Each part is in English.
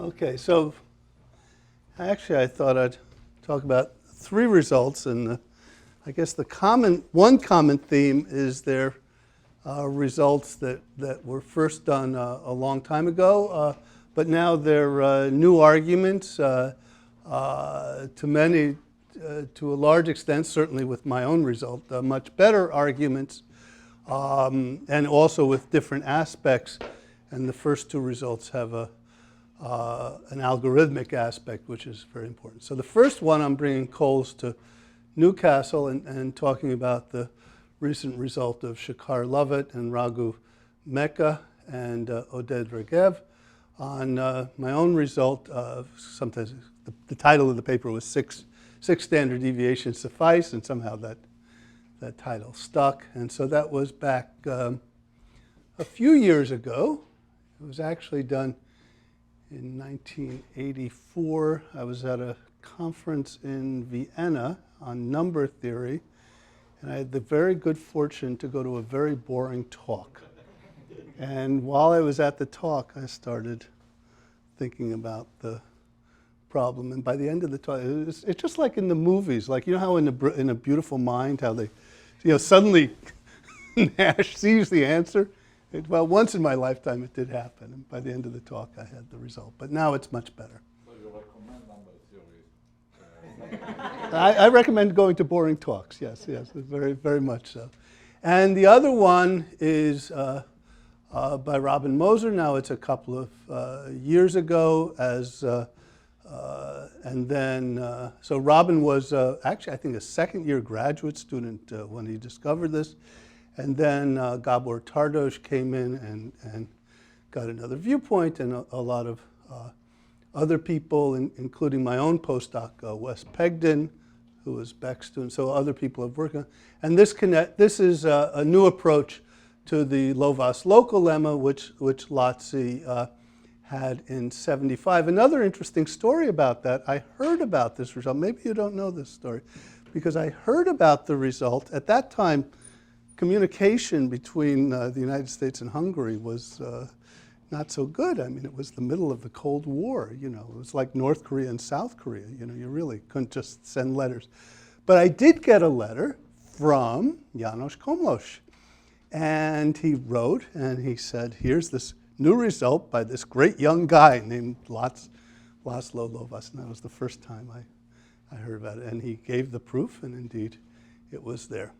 Okay, so actually I thought I'd talk about three results, and I guess one common theme is their results that were first done a long time ago, but now they're new arguments to a large extent, certainly with my own result, much better arguments, and also with different aspects. And the first two results have an algorithmic aspect, which is very important. So the first one, I'm bringing Coles to Newcastle and talking about the recent result of Shekhar Lovett and Raghu Meka and Oded Regev. On my own result, sometimes the title of the paper was six standard deviations suffice, and somehow that title stuck. And so that was back a few years ago. It was actually done in 1984. I was at a conference in Vienna on number theory, and I had the very good fortune to go to a very boring talk. And while I was at the talk, I started thinking about the problem. And by the end of the talk, it's just like in the movies, like, you know how in A Beautiful Mind, how they, suddenly Nash sees the answer? Well, once in my lifetime it did happen, and by the end of the talk I had the result. But now it's much better. So you recommend number theory? I recommend going to boring talks, yes, very, very much so. And the other one is by Robin Moser. Now it's a couple of years ago, so Robin was actually, I think, a second-year graduate student when he discovered this. And then Gabor Tardos came in and got another viewpoint, and a lot of other people, including my own postdoc, Wes Pegden, who was Beck's student. So other people have worked on it. And this is a new approach to the Lovász local lemma, which Lotzi had in '75. Another interesting story about that, I heard about this result. Maybe you don't know this story, because I heard about the result. At that time, communication between the United States and Hungary was not so good. I mean, it was the middle of the Cold War. It was like North Korea and South Korea. You really couldn't just send letters. But I did get a letter from János Komlós. And he wrote, and he said, here's this new result by this great young guy named Laszlo Lovász. And that was the first time I heard about it. And he gave the proof, and indeed it was there.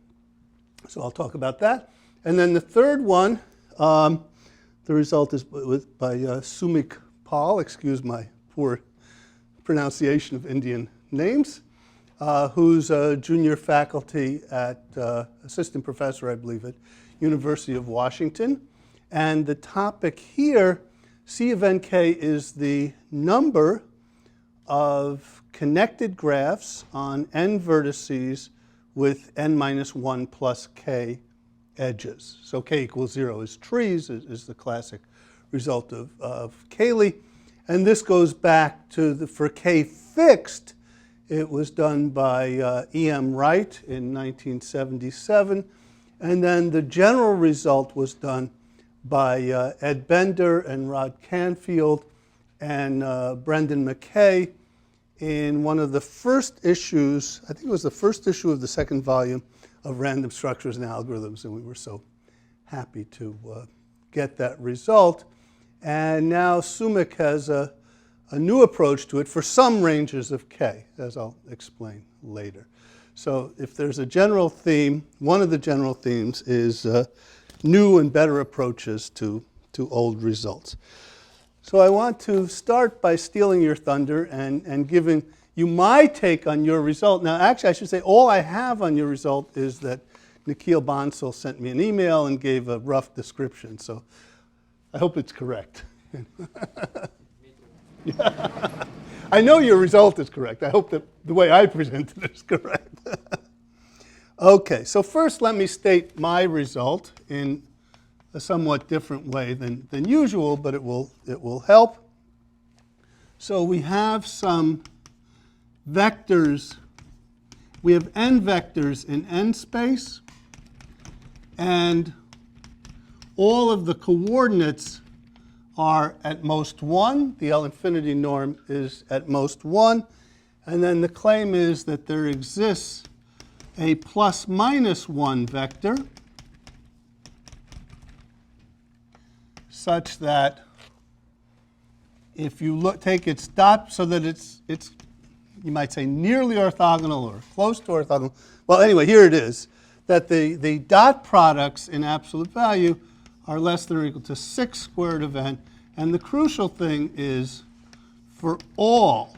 So I'll talk about that. And then the third one, the result is by Sumik Pal, excuse my poor pronunciation of Indian names, who's a junior faculty at, assistant professor, I believe, at University of Washington. And the topic here, C of nk, is the number of connected graphs on n vertices with n minus 1 plus k edges. So k equals 0 is trees, is the classic result of Cayley. And this goes back to for k fixed, it was done by E.M. Wright in 1977. And then the general result was done by Ed Bender and Rod Canfield and Brendan McKay in one of the first issues, I think it was the first issue of the second volume of Random Structures and Algorithms, and we were so happy to get that result. And now Sumik has a new approach to it for some ranges of k, as I'll explain later. So if there's a general theme, one of the general themes is new and better approaches to old results. So I want to start by stealing your thunder and giving you my take on your result. Now, actually, I should say all I have on your result is that Nikhil Bansal sent me an email and gave a rough description. So I hope it's correct. I know your result is correct. I hope that the way I presented it is correct. Okay, so first let me state my result in a somewhat different way than usual, but it will help. So we have some vectors. We have n vectors in n space, and all of the coordinates are at most 1. The L infinity norm is at most 1. And then the claim is that there exists a plus minus 1 vector such that if you take its dot so that it's you might say nearly orthogonal or close to orthogonal. Well, anyway, here it is, that the dot products in absolute value are less than or equal to 6 squared of n. And the crucial thing is for all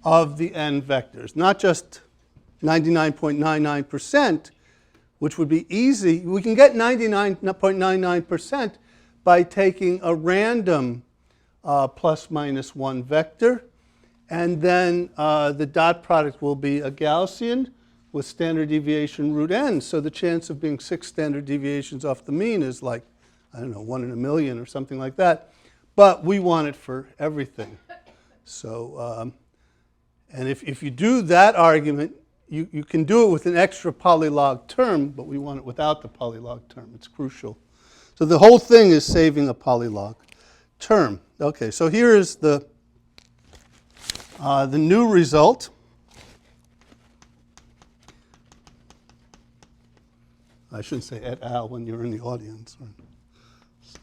of the n vectors, not just 99.99%, which would be easy. We can get 99.99% by taking a random plus minus 1 vector, and then the dot product will be a Gaussian with standard deviation root n. So the chance of being 6 standard deviations off the mean is like, I don't know, 1 in a million or something like that. But we want it for everything. So, and if you do that argument, you can do it with an extra polylog term, but we want it without the polylog term. It's crucial. So the whole thing is saving a polylog term. Okay, so here is the new result. I shouldn't say et al. When you're in the audience. So.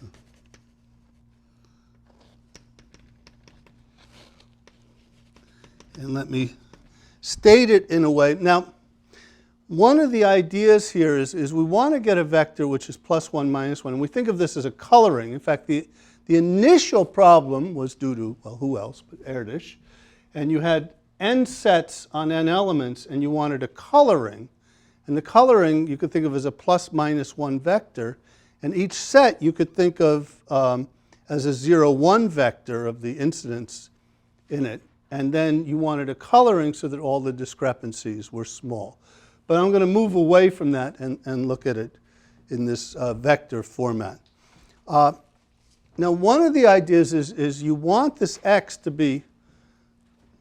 And let me state it in a way. Now, one of the ideas here is we want to get a vector which is plus 1, minus 1. And we think of this as a coloring. In fact, the initial problem was due to, well, who else but Erdős. And you had n sets on n elements, and you wanted a coloring. And the coloring you could think of as a plus minus 1 vector. And each set you could think of as a 0, 1 vector of the incidence in it. And then you wanted a coloring so that all the discrepancies were small. But I'm going to move away from that and look at it in this vector format. Now, one of the ideas is you want this x to be,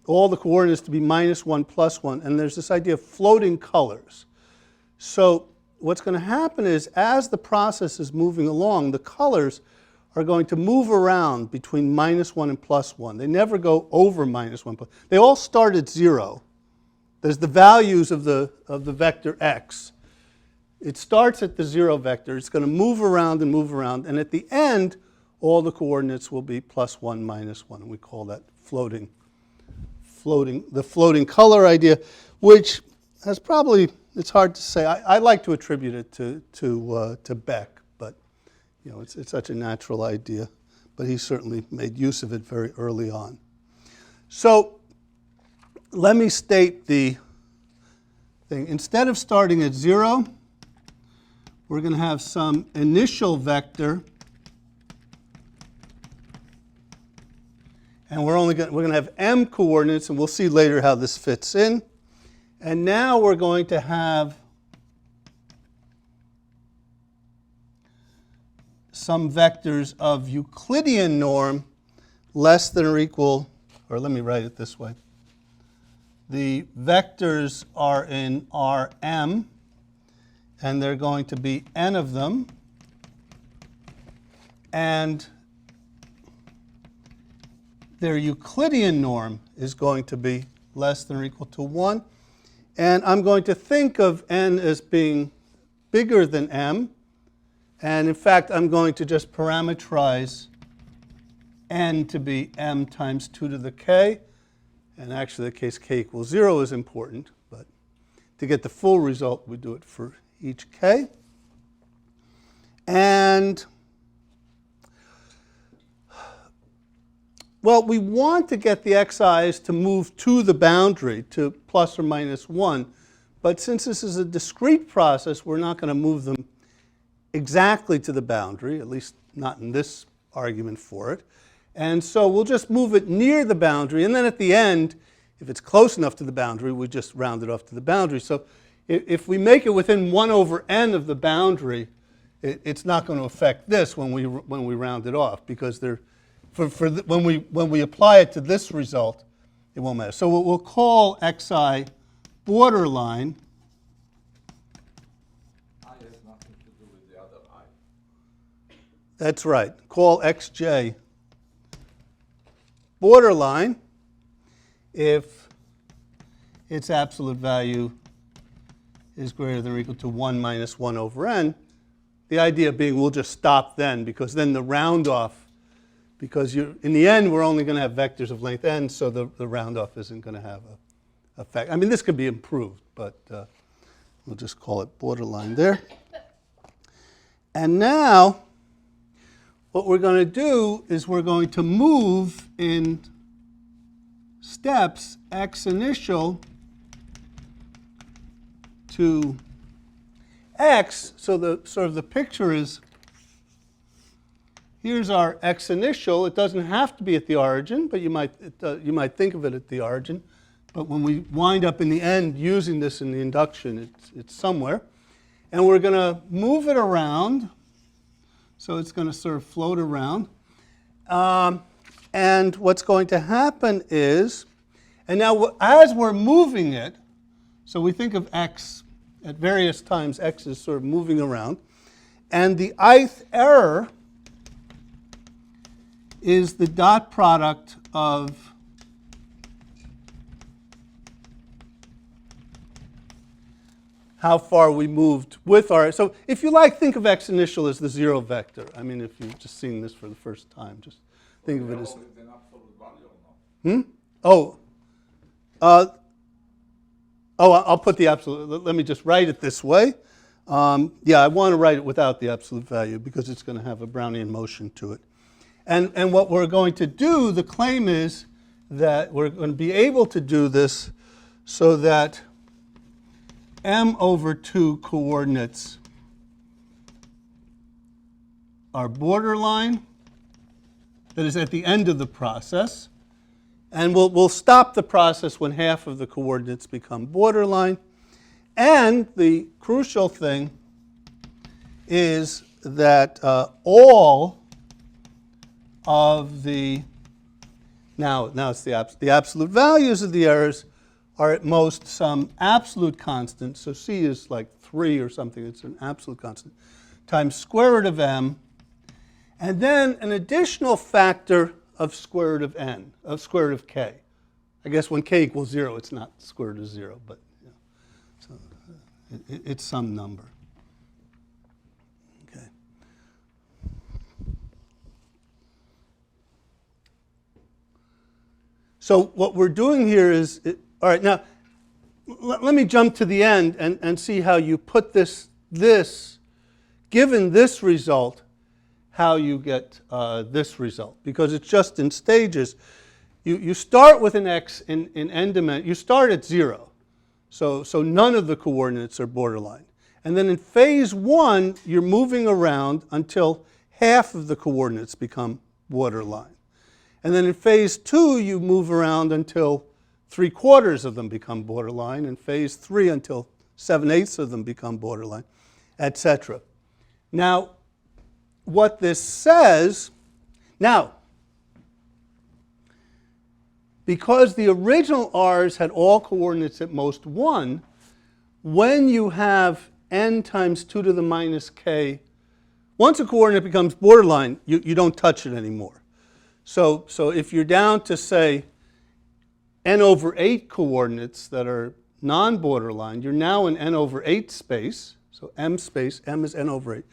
all the coordinates to be minus 1, plus 1, and there's this idea of floating colors. So what's going to happen is as the process is moving along, the colors are going to move around between minus 1 and plus 1. They never go over minus 1. They all start at 0. There's the values of the vector x. It starts at the 0 vector. It's going to move around, and at the end, all the coordinates will be plus 1, minus 1, and we call that the floating color idea, which has probably, it's hard to say. I like to attribute it to Beck, but you know, it's such a natural idea. But he certainly made use of it very early on. So let me state the thing. Instead of starting at 0, we're going to have some initial vector, and we're going to have m coordinates, and we'll see later how this fits in. And now we're going to have some vectors of Euclidean norm less than or equal, or let me write it this way. The vectors are in Rm, and they're going to be n of them. And their Euclidean norm is going to be less than or equal to 1. And I'm going to think of n as being bigger than m. And in fact, I'm going to just parameterize n to be m times 2 to the k. And actually, the case k equals 0 is important. But to get the full result, we do it for each k. And well, we want to get the xi's to move to the boundary, to plus or minus 1. But since this is a discrete process, we're not going to move them exactly to the boundary, at least not in this argument for it. And so we'll just move it near the boundary. And then at the end, if it's close enough to the boundary, we just round it off to the boundary. So if we make it within 1 over n of the boundary, it's not going to affect this when we round it off, because when we apply it to this result, it won't matter. So we'll call xi borderline. I has nothing to do with the other I. That's right. Call xj borderline if its absolute value is greater than or equal to 1 minus 1 over n. The idea being we'll just stop then, because then the round off, because in the end we're only going to have vectors of length n, so the round off isn't going to have a effect. I mean, this could be improved, but we'll just call it borderline there. And now what we're going to do is we're going to move in steps x initial to x. So the picture is, here's our x initial. It doesn't have to be at the origin, but you might think of it at the origin. But when we wind up in the end using this in the induction, it's somewhere. And we're going to move it around. So it's going to sort of float around. And what's going to happen is, and now as we're moving it, so we think of x at various times, x is sort of moving around. And the ith error is the dot product of how far we moved with our, so if you like, think of x initial as the zero vector. I mean, if you've just seen this for the first time, just think of it as. An absolute value or not? I'll put the absolute, let me just write it this way. Yeah, I want to write it without the absolute value because it's going to have a Brownian motion to it. And what we're going to do, the claim is that we're going to be able to do this so that m over 2 coordinates are borderline, that is at the end of the process. And we'll stop the process when half of the coordinates become borderline. And the crucial thing is that all of the, now it's the absolute values of the errors are at most some absolute constant. So c is like 3 or something. It's an absolute constant times square root of m. And then an additional factor of square root of n, of square root of k. I guess when k equals 0, it's not square root of 0, but you know, so it's some number. Okay. So what we're doing here is, all right, now let me jump to the end and see how you put this, given this result, how you get this result, because it's just in stages. You start with an x in n dimension. You start at 0, so none of the coordinates are borderline. And then in phase 1, you're moving around until half of the coordinates become borderline. And then in phase 2, you move around until 3/4 of them become borderline. In phase 3, until 7/8 of them become borderline, etc. Now, what this says, now, because the original R's had all coordinates at most 1, when you have n times 2 to the minus k, once a coordinate becomes borderline, you don't touch it anymore. So if you're down to, say, n over 8 coordinates that are non-borderline, you're now in n over 8 space. So m space, m is n over 8.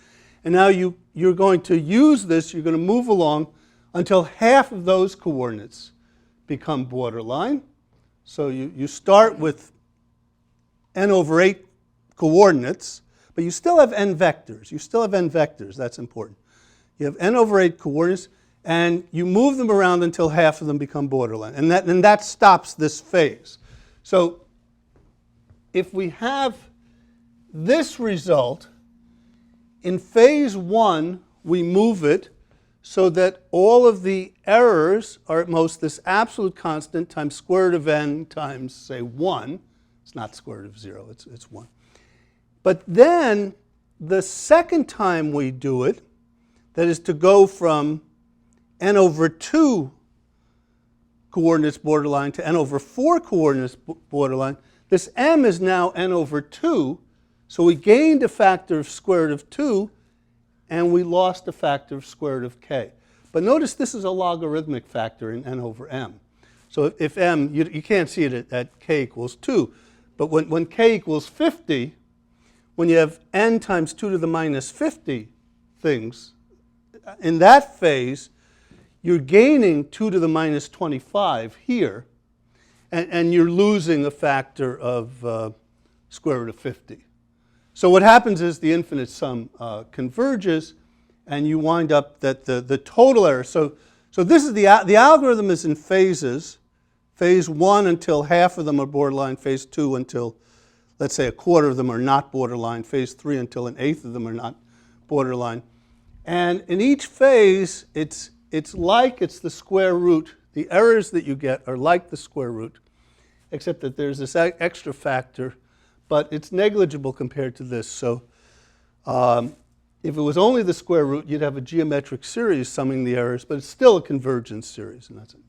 And now you're going to use this, you're going to move along until half of those coordinates become borderline. So you start with n over 8 coordinates, but you still have n vectors. You still have n vectors, that's important. You have n over 8 coordinates, and you move them around until half of them become borderline. And that stops this phase. So if we have this result, in phase 1, we move it so that all of the errors are at most this absolute constant times square root of n times, say, 1. It's not square root of 0, it's 1. But then the second time we do it, that is to go from n over 2 coordinates borderline to n over 4 coordinates borderline, this m is now n over 2. So we gained a factor of square root of 2, and we lost a factor of square root of k. But notice this is a logarithmic factor in n over m. So if m, you can't see it at k equals 2, but when k equals 50, when you have n times 2 to the minus 50 things, in that phase, you're gaining 2 to the minus 25 here, and you're losing a factor of square root of 50. So what happens is the infinite sum converges, and you wind up that the total error. So this is the algorithm is in phases. Phase 1 until half of them are borderline. Phase 2 until, let's say, a quarter of them are not borderline. Phase 3 until an eighth of them are not borderline. And in each phase, it's like it's the square root. The errors that you get are like the square root, except that there's this extra factor, but it's negligible compared to this. So if it was only the square root, you'd have a geometric series summing the errors, but it's still a convergence series, and that's it.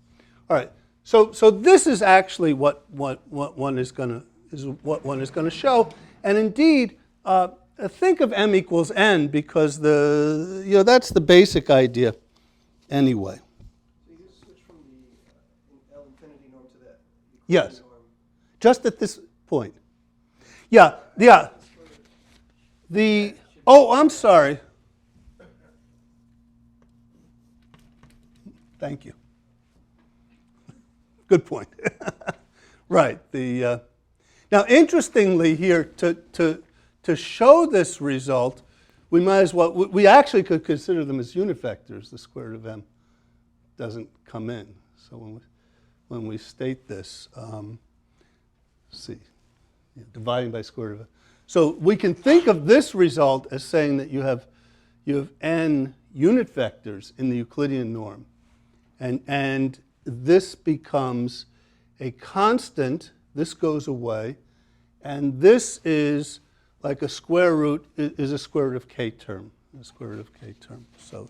All right. So this is actually what one is going to show, and indeed, think of m equals n because that's the basic idea, anyway. So you just switch from the L infinity norm to that. Yes, Norm. just at this point. Yeah. I'm sorry. Thank you. Good point. Right. Now, interestingly, here to show this result, we might as well. We actually could consider them as unit vectors. The square root of m doesn't come in. So when we state this, dividing by square root of m. So we can think of this result as saying that you have n unit vectors in the Euclidean norm, and this becomes a constant. This goes away, and this is like a square root is a square root of k term, So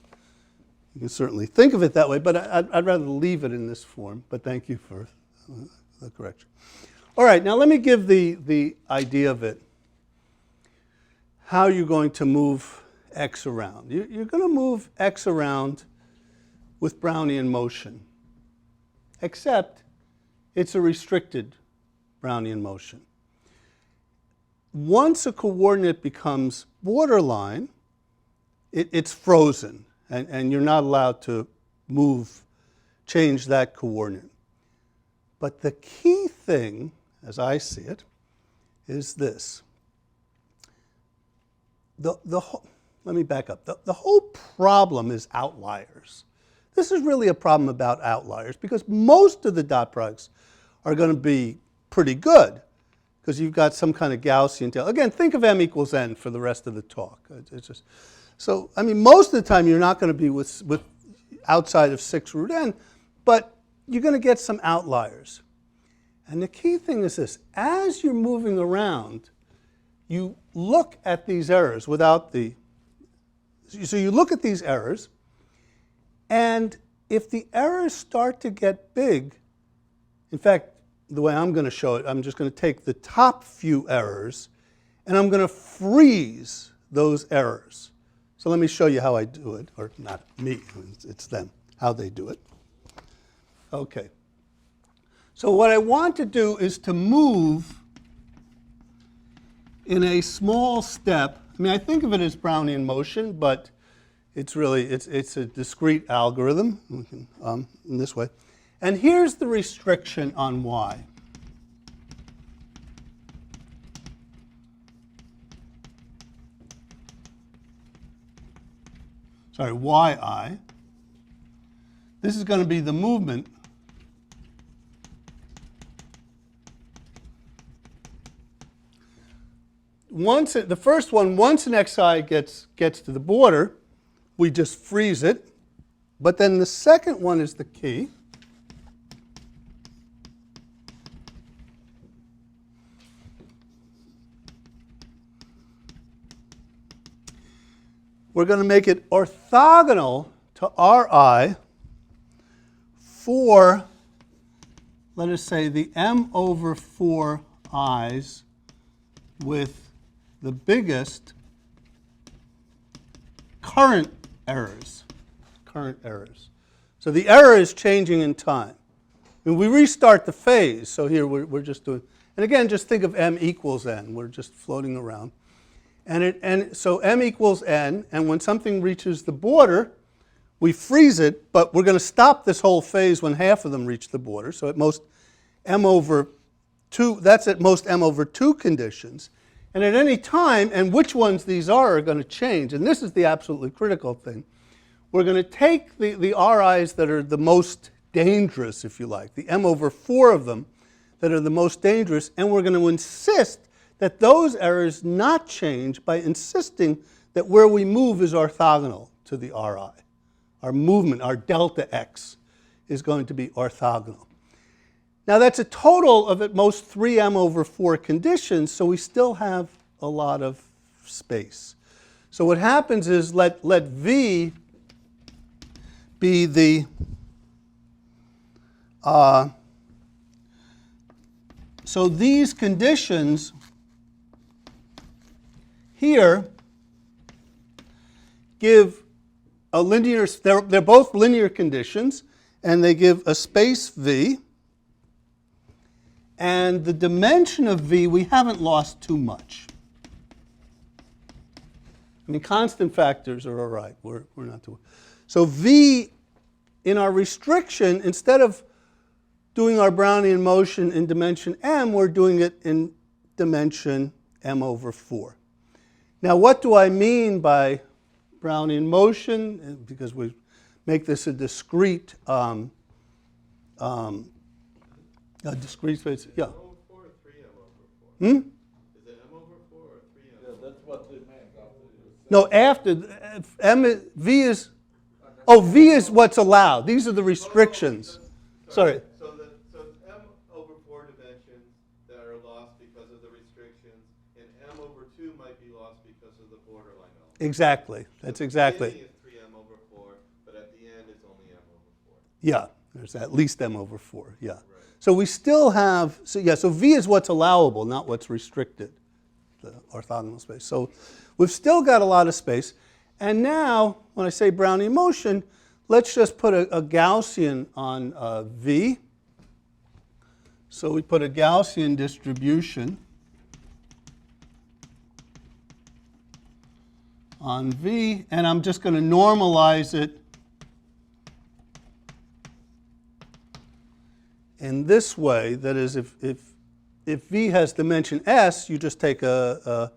you can certainly think of it that way, but I'd rather leave it in this form. But thank you for the correction. All right, now let me give the idea of it. How you're going to move x around. You're going to move x around with Brownian motion, except it's a restricted Brownian motion. Once a coordinate becomes borderline, it's frozen, and you're not allowed to change that coordinate. But the key thing, as I see it, is this. Let me back up. The whole problem is outliers. This is really a problem about outliers because most of the dot products are going to be pretty good because you've got some kind of Gaussian tail. Again, think of m equals n for the rest of the talk. It's just, so, I mean, most of the time you're not going to be with outside of 6 root n, but you're going to get some outliers. And the key thing is this. As you're moving around, you look at these errors so you look at these errors, and if the errors start to get big, in fact, the way I'm going to show it, I'm just going to take the top few errors, and I'm going to freeze those errors. So let me show you how I do it, or not me, it's them, how they do it. Okay. So what I want to do is to move in a small step. I mean, I think of it as Brownian motion, but it's really, it's a discrete algorithm in this way. And here's the restriction on y. Sorry, yi. This is going to be the movement the first one, once an xi gets to the border, we just freeze it. But then the second one is the key. We're going to make it orthogonal to Ri for, let us say, the m over 4 i's with the biggest current errors. Current errors. So the error is changing in time. And we restart the phase. So here we're just doing, and again, just think of m equals n. We're just floating around. And so m equals n, and when something reaches the border, we freeze it, but we're going to stop this whole phase when half of them reach the border. So at most m over 2, that's at most m over 2 conditions. And at any time, and which ones these are going to change, and this is the absolutely critical thing. We're going to take the RIs that are the most dangerous, if you like, the m over 4 of them that are the most dangerous, and we're going to insist that those errors not change by insisting that where we move is orthogonal to the RI. Our movement, our delta x, is going to be orthogonal. Now that's a total of at most 3m over 4 conditions, so we still have a lot of space. So what happens is let V be the so these conditions here give a linear, they're both linear conditions, and they give a space V. And the dimension of V, we haven't lost too much. I mean, constant factors are all right. We're not too. So V, in our restriction, instead of doing our Brownian motion in dimension m, we're doing it in dimension m over 4. Now, what do I mean by Brownian motion? Because we make this a discrete discrete space. Yeah. M over 4 or 3m over 4? Hmm? Is it m over 4 or 3m? Yeah, that's what they meant. No, after V is. Oh, V is what's allowed. These are the restrictions. Sorry. So it's m over 4 dimensions that are lost because of the restrictions, and m over 2 might be lost because of the borderline element. Exactly. That's exactly. The beginning is 3m over 4, but at the end it's only m over 4. Yeah, there's at least m over 4. Yeah. Right. So we still have, so V is what's allowable, not what's restricted, the orthogonal space. So we've still got a lot of space. And now, when I say Brownian motion, let's just put a Gaussian on V. So we put a Gaussian distribution on V, and I'm just going to normalize it in this way. That is, if V has dimension S, you just take an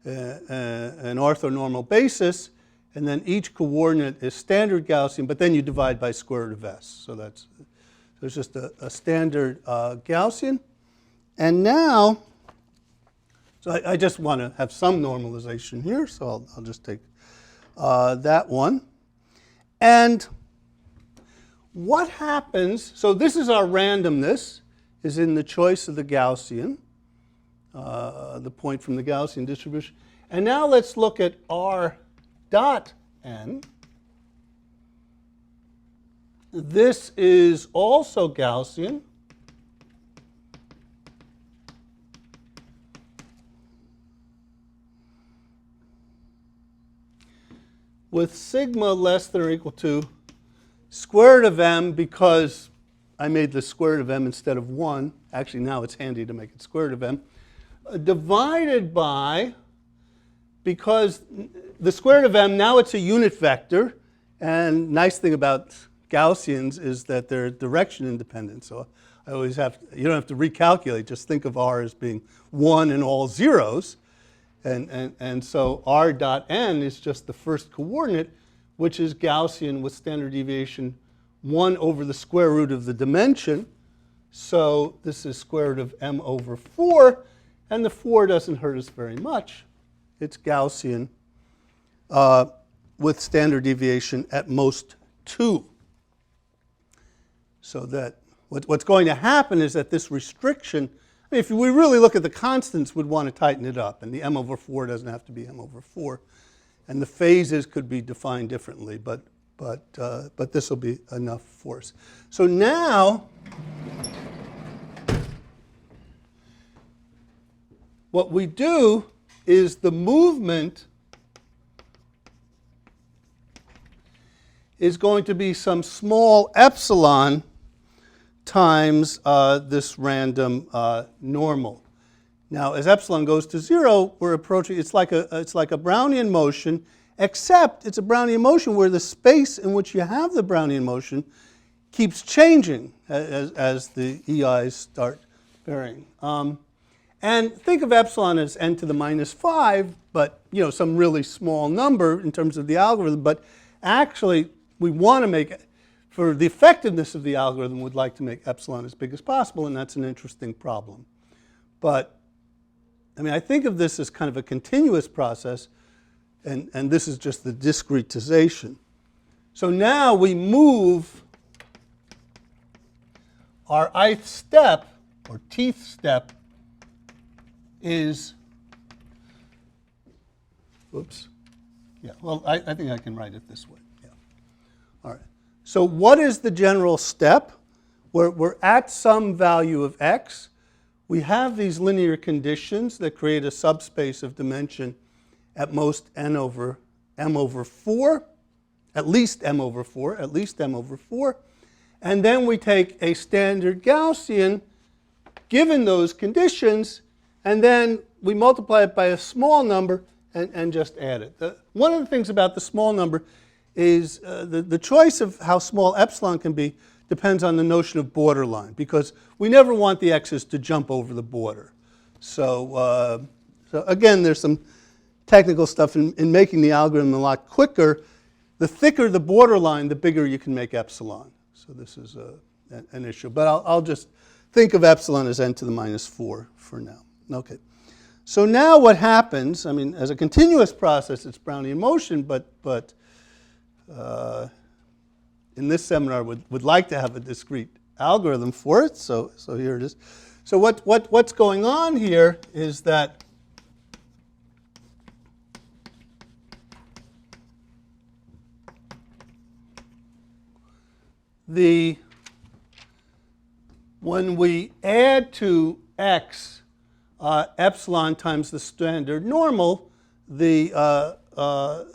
orthonormal basis, and then each coordinate is standard Gaussian, but then you divide by square root of S. So there's just a standard Gaussian. And now, so I just want to have some normalization here, so I'll just take that one. And what happens, so this is our randomness, is in the choice of the Gaussian, the point from the Gaussian distribution. And now let's look at R dot n. This is also Gaussian. With sigma less than or equal to square root of m, because I made the square root of m instead of 1. Actually, now it's handy to make it square root of m. Divided by, because the square root of m, now it's a unit vector. And nice thing about Gaussians is that they're direction independent. So I always have, you don't have to recalculate. Just think of r as being 1 and all zeros. And so r dot n is just the first coordinate, which is Gaussian with standard deviation 1 over the square root of the dimension. So this is square root of m over 4. And the 4 doesn't hurt us very much. It's Gaussian with standard deviation at most 2. So that what's going to happen is that this restriction, I mean, if we really look at the constants, we'd want to tighten it up. And the m over 4 doesn't have to be m over 4. And the phases could be defined differently, but this will be enough for us. So now, what we do is the movement is going to be some small epsilon times this random normal. Now, as epsilon goes to 0, we're approaching, it's like a Brownian motion, except it's a Brownian motion where the space in which you have the Brownian motion keeps changing as the EIs start varying. And think of epsilon as n to the minus 5, but some really small number in terms of the algorithm. But actually, we want to make, for the effectiveness of the algorithm, we'd like to make epsilon as big as possible, and that's an interesting problem. But I think of this as kind of a continuous process, and this is just the discretization. So now we move our ith step, or tth step, is, oops, yeah, well, I think I can write it this way. Yeah. All right. So what is the general step? We're at some value of x. We have these linear conditions that create a subspace of dimension at most n over m over 4, at least m over 4, at least m over 4. And then we take a standard Gaussian, given those conditions, and then we multiply it by a small number and just add it. One of the things about the small number is the choice of how small epsilon can be depends on the notion of borderline, because we never want the x's to jump over the border. So again, there's some technical stuff in making the algorithm a lot quicker. The thicker the borderline, the bigger you can make epsilon. So this is an issue. But I'll just think of epsilon as n to the minus 4 for now. Okay. So now what happens, as a continuous process, it's Brownian motion, but in this seminar, would like to have a discrete algorithm for it. So here it is. So what's going on here is that when we add to x epsilon times the standard normal, the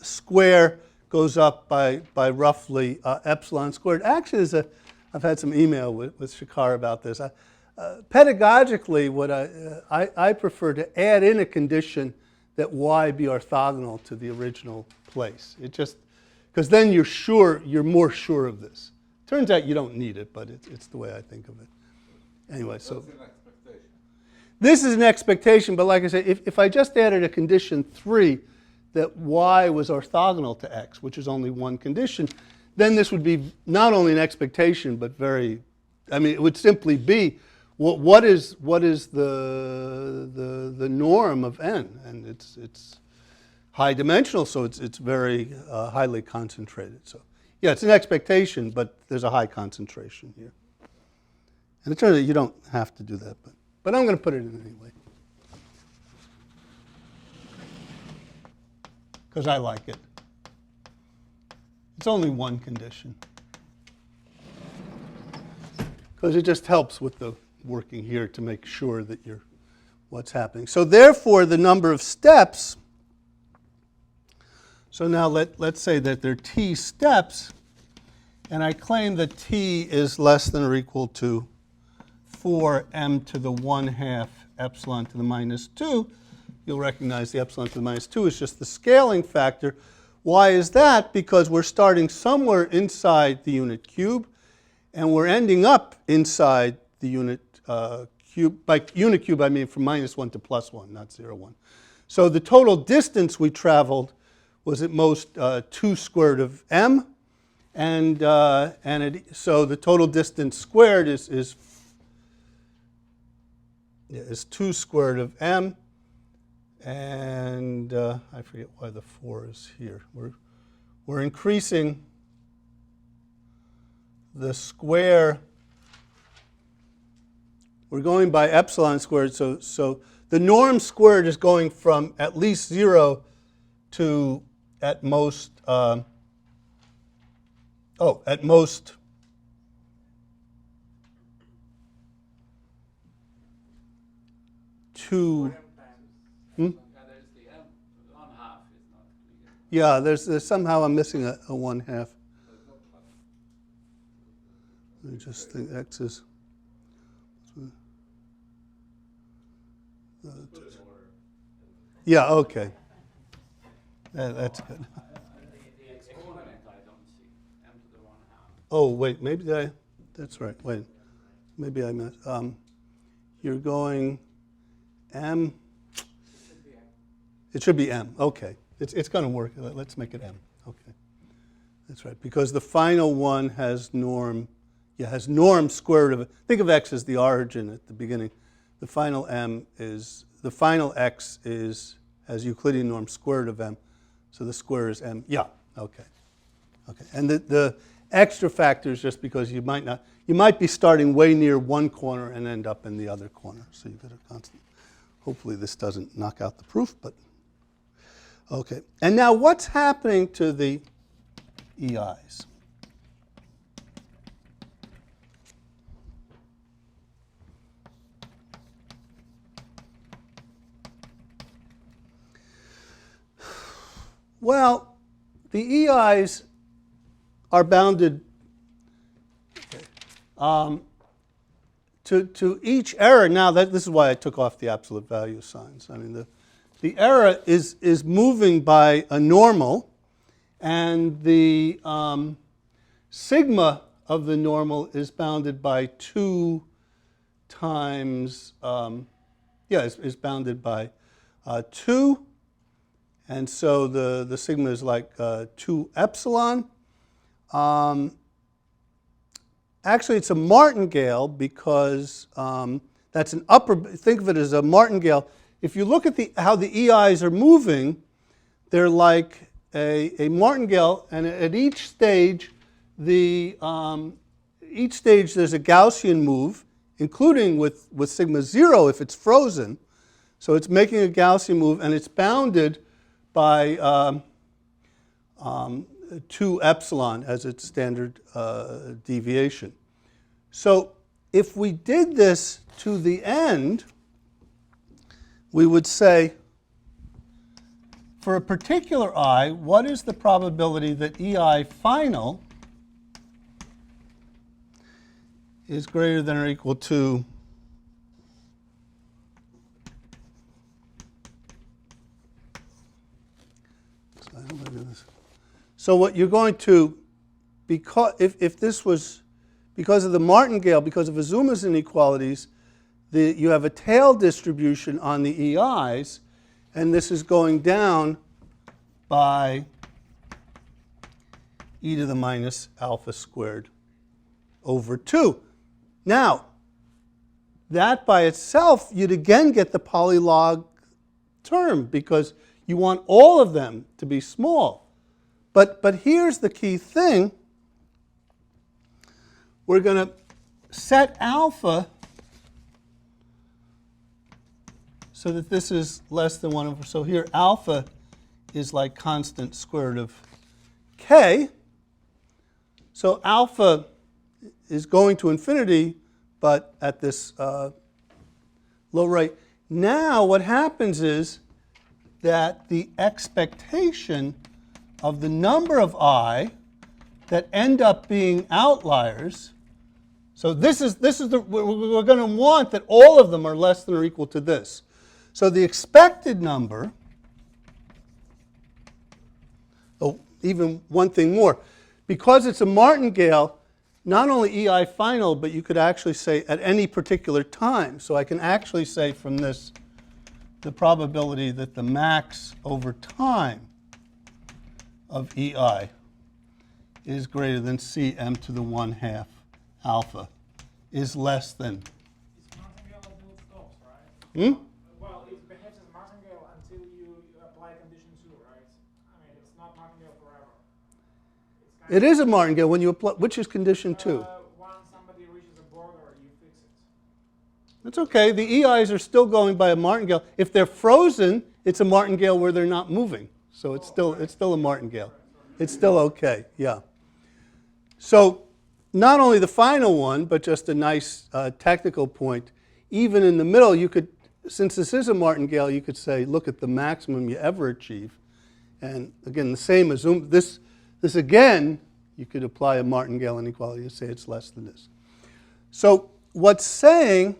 square goes up by roughly epsilon squared. Actually, I've had some email with Shakar about this. Pedagogically, what I prefer to add in a condition that y be orthogonal to the original place. It just, because then you're more sure of this. Turns out you don't need it, but it's the way I think of it. Anyway, so this is an expectation, but like I said, if I just added a condition 3 that y was orthogonal to x, which is only one condition, then this would be not only an expectation, but very, it would simply be what is the norm of n, and it's high dimensional, so it's very highly concentrated. So yeah, it's an expectation, but there's a high concentration here. And it turns out you don't have to do that, but I'm going to put it in anyway, because I like it. It's only one condition, because it just helps with the working here to make sure that you're what's happening. So therefore, the number of steps, so now let's say that there are t steps, and I claim that t is less than or equal to 4m to the 1/2 epsilon to the minus 2. You'll recognize the epsilon to the minus 2 is just the scaling factor. Why is that? Because we're starting somewhere inside the unit cube, and we're ending up inside the unit cube. By unit cube, I mean from -1 to +1, not 0, 1. So the total distance we traveled was at most 2 squared of m, so the total distance squared is 2 squared of m, and I forget why the 4 is here. We're increasing the square. We're going by epsilon squared, so the norm squared is going from at least 0 to at most, at most 2. Yeah, there's somehow I'm missing a 1/2. I just think x is. Put it in order. Yeah, okay. That's good. The exponent I don't see, m to the 1/2. Oh, wait, maybe that's right, wait. Maybe I missed. You're going m. It should be m, okay. It's going to work. Let's make it m, okay. That's right, because the final one has norm, has norm square root of it. Think of x as the origin at the beginning. The final x has Euclidean norm square root of m, so the square is m. Yeah, okay. Okay, and the extra factor is just because you might be starting way near one corner and end up in the other corner. So you've got a constant. Hopefully this doesn't knock out the proof, but okay. And now what's happening to the EIs? Well, the EIs are bounded to each error. Now, this is why I took off the absolute value signs. I mean, the error is moving by a normal, and the sigma of the normal is bounded by 2 times, is bounded by 2. And so the sigma is like 2 epsilon. Actually, it's a martingale because that's an upper, think of it as a martingale. If you look at how the EIs are moving, they're like a martingale, and at each stage, there's a Gaussian move, including with sigma 0 if it's frozen. So it's making a Gaussian move, and it's bounded by 2 epsilon as its standard deviation. So if we did this to the end, we would say, for a particular I, what is the probability that EI final is greater than or equal to So what you're going to, if this was because of the martingale, because of Azuma's inequalities, you have a tail distribution on the EIs, and this is going down by e to the minus alpha squared over 2. Now, that by itself, you'd again get the polylog term because you want all of them to be small. But here's the key thing. We're going to set alpha so that this is less than 1 over. So here alpha is like constant square root of k. So alpha is going to infinity, but at this low rate. Now what happens is that the expectation of the number of I that end up being outliers. So this is we're going to want that all of them are less than or equal to this. So the expected number, even one thing more, because it's a martingale, not only EI final, but you could actually say at any particular time. So I can actually say from this the probability that the max over time of EI is greater than Cm to the 1/2 alpha is less than. It's martingale until it stops, right? Hmm? Well, it behaves as martingale until you apply condition 2, right? I mean, it's not martingale forever. It's It is a martingale when you apply, which is condition 2. Once somebody reaches a border, you fix it. That's okay. The EIs are still going by a martingale. If they're frozen, it's a martingale where they're not moving. So it's still a martingale. It's still okay, yeah. So not only the final one, but just a nice technical point. Even in the middle, you could, since this is a martingale, you could say, look at the maximum you ever achieve. And again, the same as this again, you could apply a martingale inequality and say it's less than this. So what's saying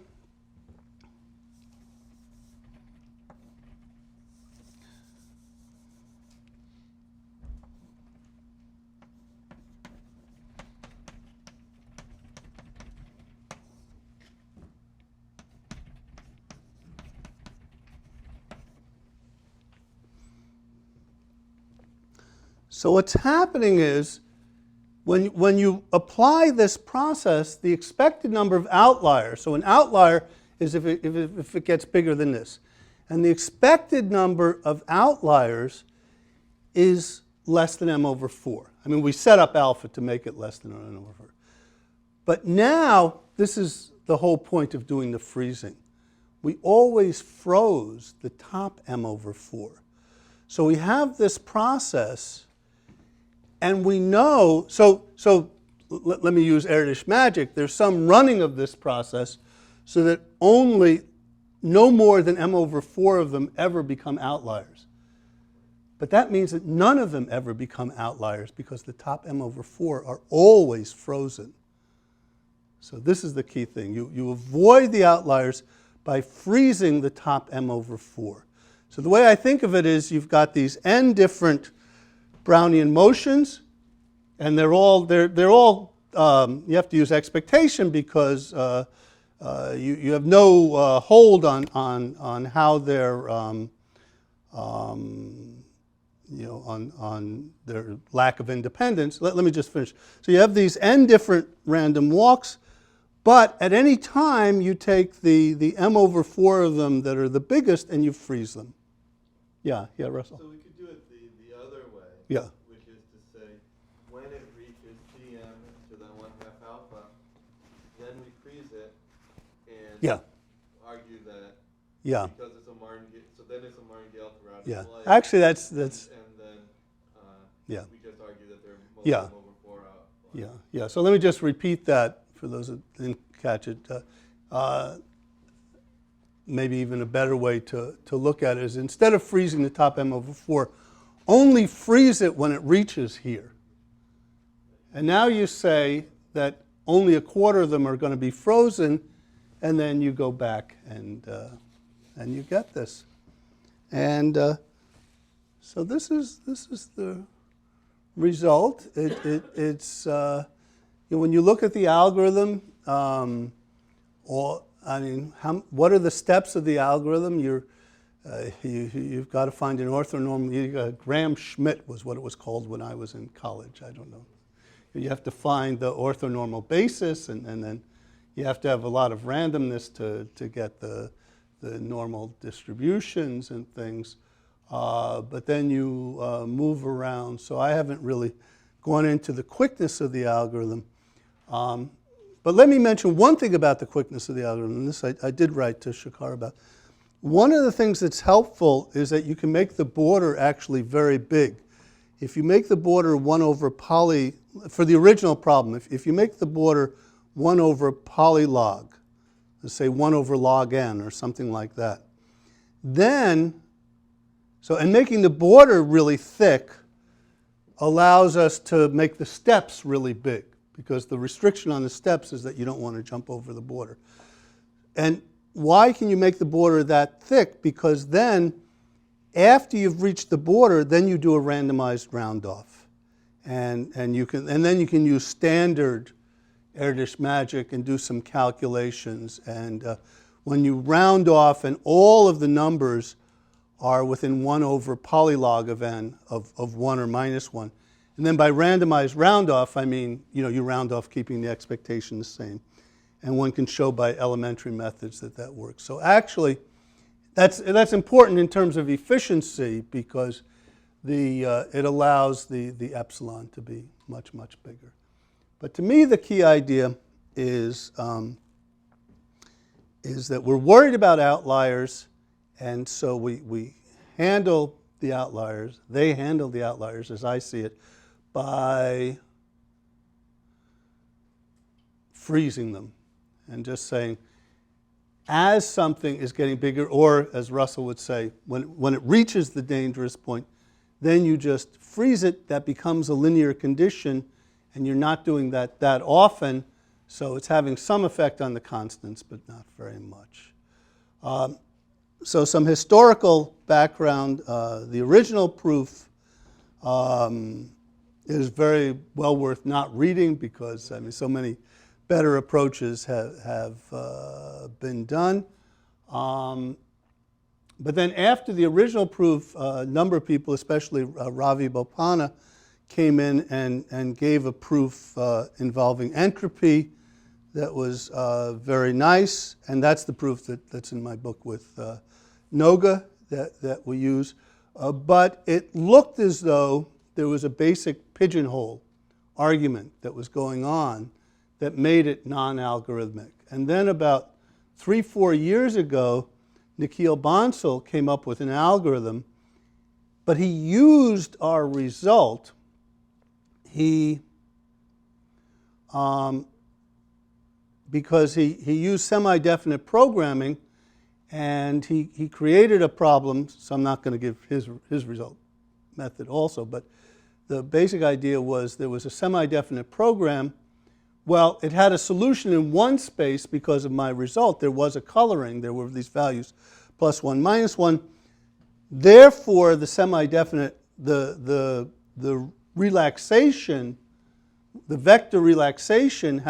So what's happening is when you apply this process, the expected number of outliers, so an outlier is if it gets bigger than this, and the expected number of outliers is less than m over 4. I mean, we set up alpha to make it less than m over 4. But now, this is the whole point of doing the freezing. We always froze the top m over 4. So we have this process, and we know, so let me use Erdős magic. There's some running of this process so that only no more than m over 4 of them ever become outliers. But that means that none of them ever become outliers because the top m over 4 are always frozen. So this is the key thing. You avoid the outliers by freezing the top m over 4. So the way I think of it is you've got these n different Brownian motions, and they're all you have to use expectation because you have no hold on how they're on their lack of independence. Let me just finish. So you have these n different random walks, but at any time you take the m over 4 of them that are the biggest and you freeze them. Yeah, Russell. So we could do it the other way. Yeah. Which is to say, when it reaches Tm to the 1/2 alpha, then we freeze it and argue that because it's a martingale, so then it's a martingale throughout its life. Actually, that's and then we just argue that they're most of them over 4 out. So let me just repeat that for those that didn't catch it. Maybe even a better way to look at it is instead of freezing the top m over 4, only freeze it when it reaches here. And now you say that only a quarter of them are going to be frozen, and then you go back and you get this. And so this is the result. It's when you look at the algorithm, what are the steps of the algorithm? You've got to find an orthonormal. Graham-Schmidt was what it was called when I was in college. I don't know. You have to find the orthonormal basis, and then you have to have a lot of randomness to get the normal distributions and things. But then you move around. So I haven't really gone into the quickness of the algorithm. But let me mention one thing about the quickness of the algorithm, and this I did write to Shakar about. One of the things that's helpful is that you can make the border actually very big. If you make the border 1 over poly, for the original problem, if you make the border 1 over polylog, let's say 1 over log n or something like that, then, and making the border really thick allows us to make the steps really big, because the restriction on the steps is that you don't want to jump over the border. And why can you make the border that thick? Because then, after you've reached the border, then you do a randomized round off. And then you can use standard Erdős magic and do some calculations. And when you round off and all of the numbers are within 1 over polylog of n of 1 or minus 1, and then by randomized round off, I mean, you round off keeping the expectation the same. And one can show by elementary methods that works. So actually, that's important in terms of efficiency because it allows the epsilon to be much, much bigger. But to me, the key idea is that we're worried about outliers, and so we handle the outliers. They handle the outliers, as I see it, by freezing them and just saying, as something is getting bigger, or as Russell would say, when it reaches the dangerous point, then you just freeze it. That becomes a linear condition, and you're not doing that often, So it's having some effect on the constants, but not very much. So some historical background. The original proof is very well worth not reading because, I mean, so many better approaches have been done. But then after the original proof, a number of people, especially Ravi Bopanna, came in and gave a proof involving entropy that was very nice, and that's the proof that's in my book with Noga that we use. But it looked as though there was a basic pigeonhole argument that was going on that made it non-algorithmic. And then about 3-4 years ago, Nikhil Bansal came up with an algorithm, but he used our result. Because he used semi-definite programming, and he created a problem, so I'm not going to give his result method also, but the basic idea was there was a semi-definite program. Well, it had a solution in one space because of my result. There was a coloring. There were these values, +1, -1. Therefore, the semi-definite, the relaxation, the vector relaxation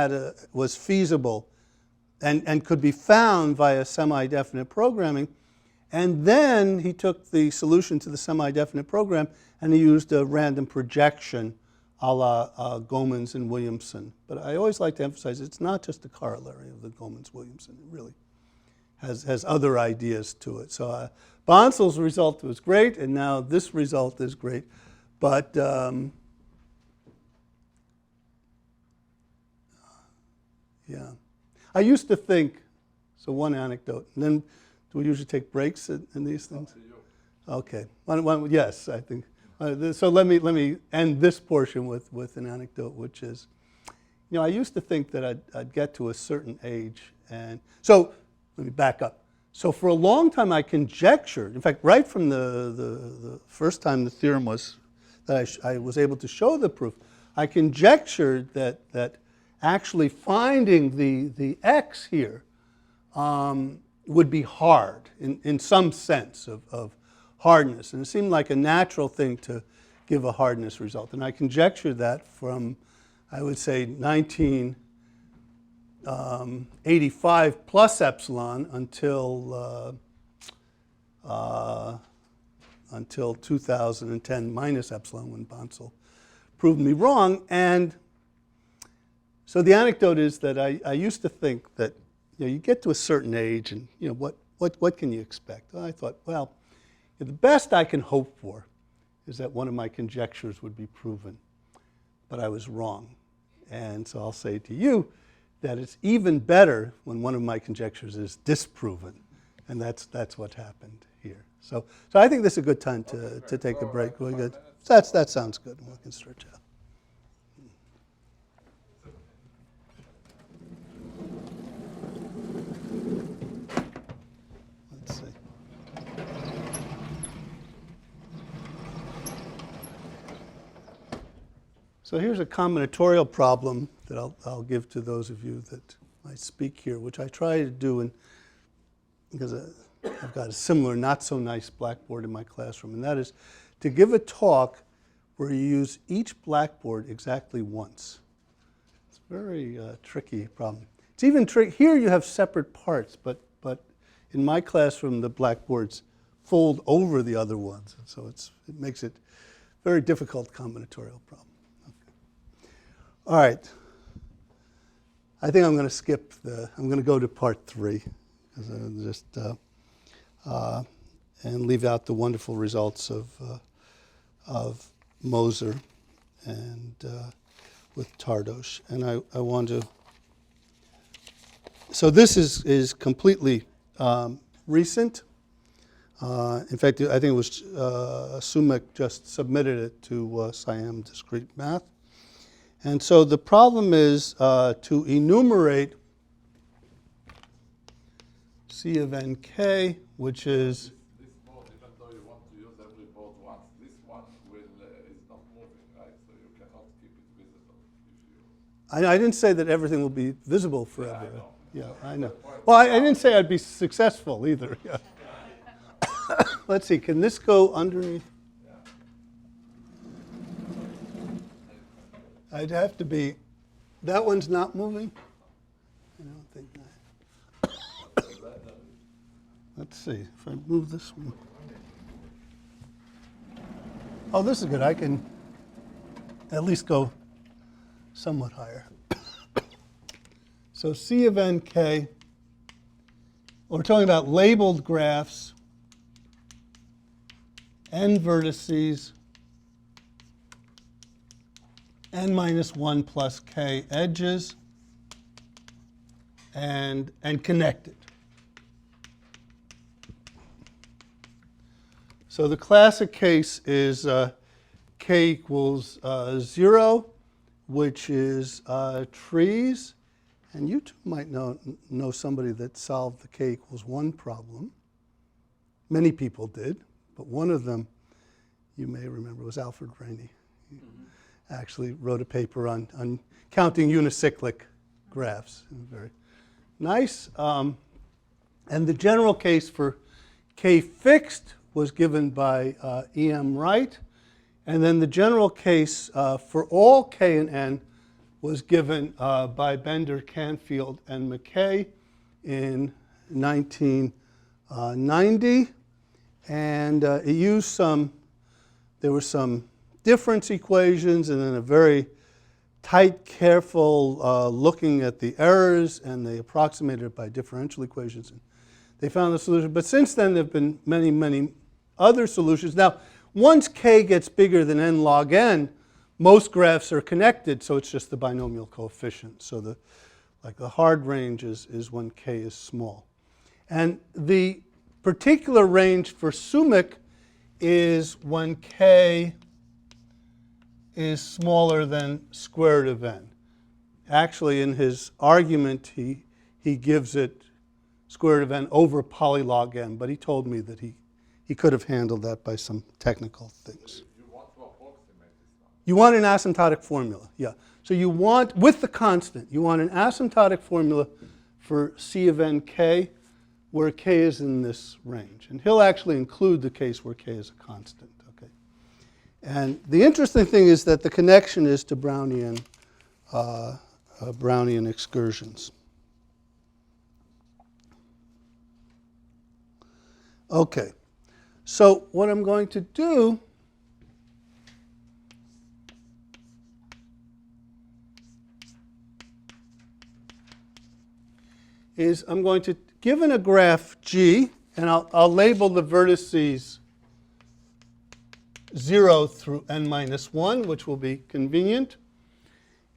was feasible and could be found via semi-definite programming. And then he took the solution to the semi-definite program and he used a random projection a la Gomans and Williamson. But I always like to emphasize it's not just a corollary of the Gomans-Williamson. It really has other ideas to it. So Bansal's result was great, and now this result is great. But yeah, I used to think, so one anecdote, and then do we usually take breaks in these things? Okay, yes, I think. So let me end this portion with an anecdote, which is, I used to think that I'd get to a certain age, and so let me back up. So for a long time I conjectured, in fact, right from the first time the theorem was, that I was able to show the proof, I conjectured that actually finding the x here would be hard in some sense of hardness. And it seemed like a natural thing to give a hardness result. And I conjectured that from, I would say, 1985 plus epsilon until 2010 minus epsilon, when Bansal proved me wrong. And so the anecdote is that I used to think that you get to a certain age and what can you expect? Well, I thought, well, the best I can hope for is that one of my conjectures would be proven. But I was wrong. And so I'll say to you that it's even better when one of my conjectures is disproven. And that's what happened here. So I think this is a good time to take a break. Really good. So that sounds good. We can stretch out. Let's see. So here's a combinatorial problem that I'll give to those of you that might speak here, which I try to do because I've got a similar not so nice blackboard in my classroom, and that is to give a talk where you use each blackboard exactly once. It's a very tricky problem. It's even tricky. Here you have separate parts, but in my classroom the blackboards fold over the other ones, and so it makes it a very difficult combinatorial problem. All right, I think I'm going to skip I'm going to go to part 3, just and leave out the wonderful results of Moser and with Tardosh. And I want to, so this is completely recent. In fact, I think it was Sumek just submitted it to Siam Discrete Math. And so the problem is to enumerate C of nk, which is... This board, even though you want to use every board once, this one is not moving, right? So you cannot keep it visible if you... I didn't say that everything will be visible forever. I know. Yeah, I know. Well, I didn't say I'd be successful either. Yeah. Let's see, can this go underneath? I'd have to be, that one's not moving? I don't think that. Let's see, if I move this one. Oh, this is good. I can at least go somewhat higher. So C of nk, we're talking about labeled graphs, n vertices, n minus 1 plus k edges, and connected. So the classic case is k equals 0, which is trees. And you two might know somebody that solved the k equals 1 problem. Many people did, but one of them, you may remember, was Alfred Rainey. He actually wrote a paper on counting unicyclic graphs. Very nice. And the general case for k fixed was given by E.M. Wright. And then the general case for all k and n was given by Bender, Canfield, and McKay in 1990. And it used there were some difference equations and then a very tight, careful looking at the errors, and they approximated it by differential equations. And they found the solution. But since then, there have been many, many other solutions. Now, once k gets bigger than n log n, most graphs are connected, so it's just the binomial coefficient. So the hard range is when k is small. And the particular range for Sumic is when k is smaller than square root of n. Actually, in his argument, he gives it square root of n over polylog n, but he told me that he could have handled that by some technical things. You want to approximate this number. You want an asymptotic formula, yeah. So you want, with the constant, you want an asymptotic formula for C of nk where k is in this range. And he'll actually include the case where k is a constant, okay? And the interesting thing is that the connection is to Brownian excursions. Okay, so what I'm going to do is I'm going to, given a graph G, and I'll label the vertices 0 through n minus 1, which will be convenient.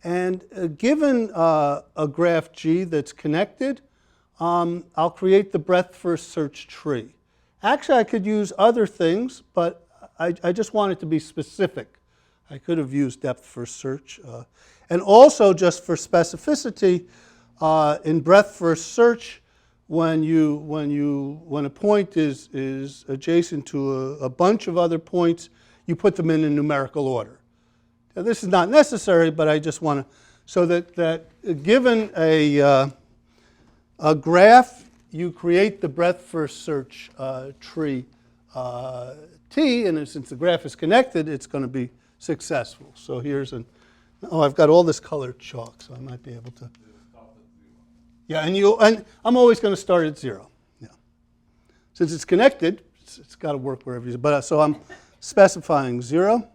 And given a graph G that's connected, I'll create the breadth first search tree. Actually, I could use other things, but I just want it to be specific. I could have used depth first search. And also, just for specificity, in breadth first search, when a point is adjacent to a bunch of other points, you put them in numerical order. Now, this is not necessary, but I just want to, so that given a graph, you create the breadth first search tree T, and since the graph is connected, it's going to be successful. So here's I've got all this colored chalk, so I might be able to. Yeah, and I'm always going to start at 0. Yeah. Since it's connected, it's got to work wherever you. But so I'm specifying 0.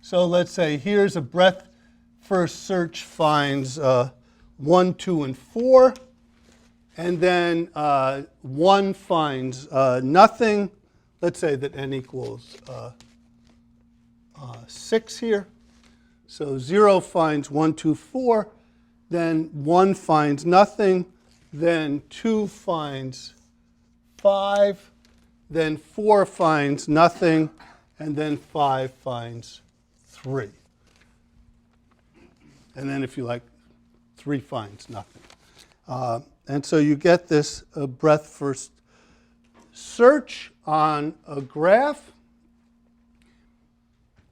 So let's say here's a breadth first search finds 1, 2, and 4, and then 1 finds nothing. Let's say that n equals 6 here. So 0 finds 1, 2, 4. Then 1 finds nothing, then 2 finds 5, then 4 finds nothing, and then 5 finds 3. And then if you like, 3 finds nothing. And so you get this breadth first search on a graph.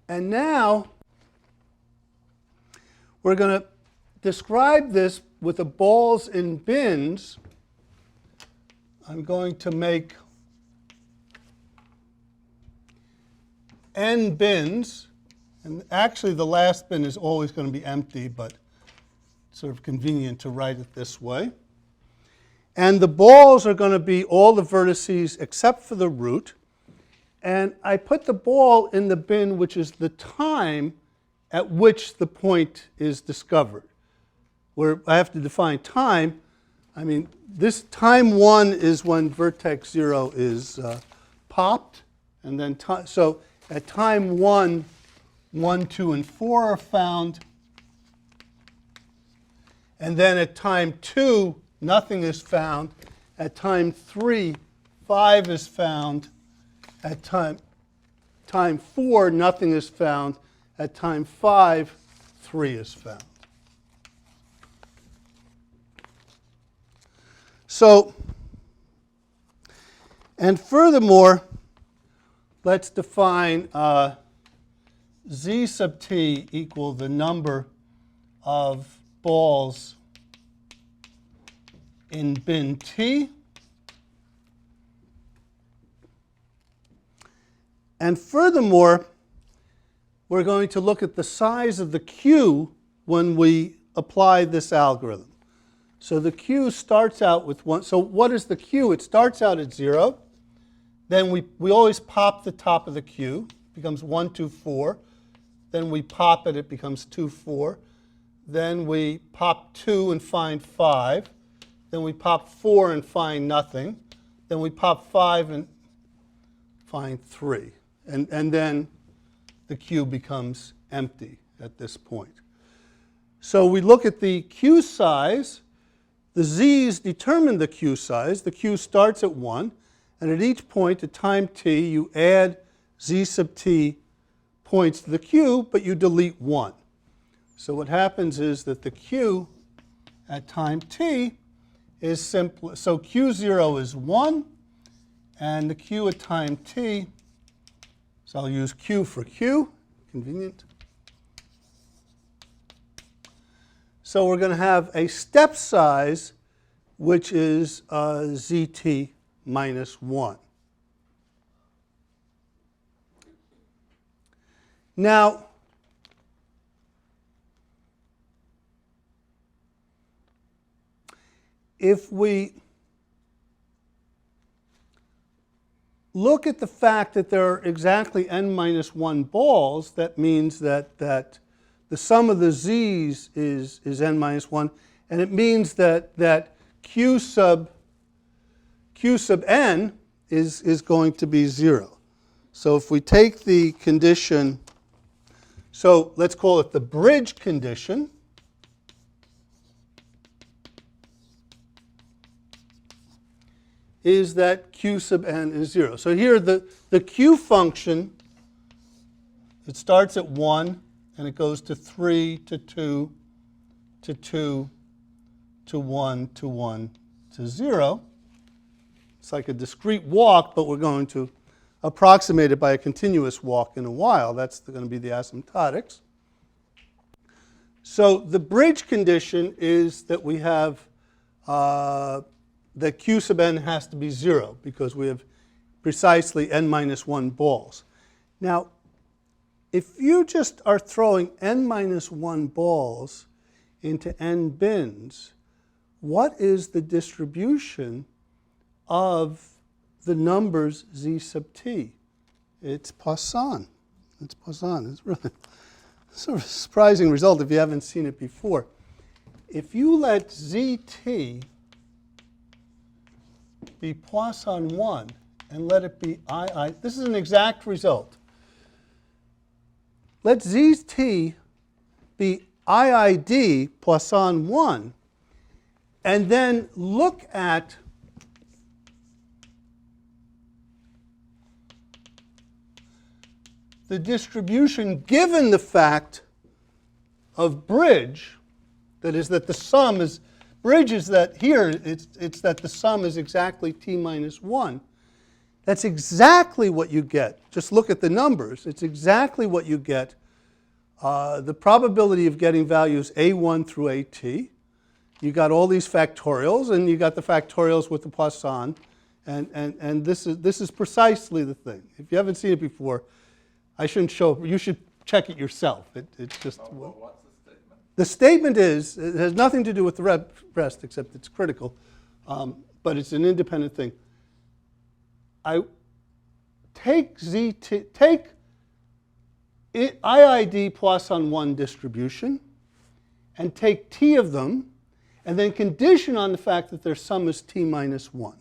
And now we're going to describe this with the balls in bins. I'm going to make n bins, and actually the last bin is always going to be empty, but it's sort of convenient to write it this way. And the balls are going to be all the vertices except for the root. And I put the ball in the bin, which is the time at which the point is discovered. Where I have to define time, I mean, this time 1 is when vertex 0 is popped. And then so at time 1, 1, 2, and 4 are found. And then at time 2, nothing is found. At time 3, 5 is found. At time 4, nothing is found. At time 5, 3 is found. So, and furthermore, let's define z sub t equal the number of balls in bin T. And furthermore, we're going to look at the size of the Q when we apply this algorithm. So the Q starts out with 1. So what is the Q? It starts out at 0. Then we always pop the top of the Q. It becomes 1, 2, 4. Then we pop it. It becomes 2, 4. Then we pop 2 and find 5. Then we pop 4 and find nothing. Then we pop 5 and find 3. And then the Q becomes empty at this point. So we look at the Q size. The z's determine the Q size. The Q starts at 1. And at each point at time t, you add z sub t points to the Q, but you delete 1. So what happens is that the Q at time t is simple. So Q0 is 1, and the Q at time t, so I'll use Q for Q, convenient. So we're going to have a step size, which is zt minus 1. Now, if we look at the fact that there are exactly n minus 1 balls, that means that the sum of the z's is n minus 1, and it means that q sub n is going to be 0. So if we take the condition, so let's call it the bridge condition, is that q sub n is 0. So here the q function, it starts at 1 and it goes to 3 to 2 to 2 to 1 to 1 to 0. It's like a discrete walk, but we're going to approximate it by a continuous walk in a while. That's going to be the asymptotics. So the bridge condition is that we have that q sub n has to be 0 because we have precisely n minus 1 balls. Now, if you just are throwing n minus 1 balls into n bins, what is the distribution of the numbers z sub t? It's Poisson. It's Poisson. It's really sort of a surprising result if you haven't seen it before. If you let zt be Poisson 1 and let it be II, this is an exact result. Let zt be IID Poisson 1, and then look at the distribution given the fact of bridge, that is that the sum is, bridge is that here, it's that the sum is exactly t minus 1. That's exactly what you get. Just look at the numbers. It's exactly what you get The probability of getting values A1 through AT. You got all these factorials, and you got the factorials with the Poisson. And this is precisely the thing. If you haven't seen it before, I shouldn't show. You should check it yourself. It's just. What's the statement? The statement is, it has nothing to do with the rest, except it's critical, but it's an independent thing. I take IID Poisson 1 distribution and take T of them, and then condition on the fact that their sum is T minus 1.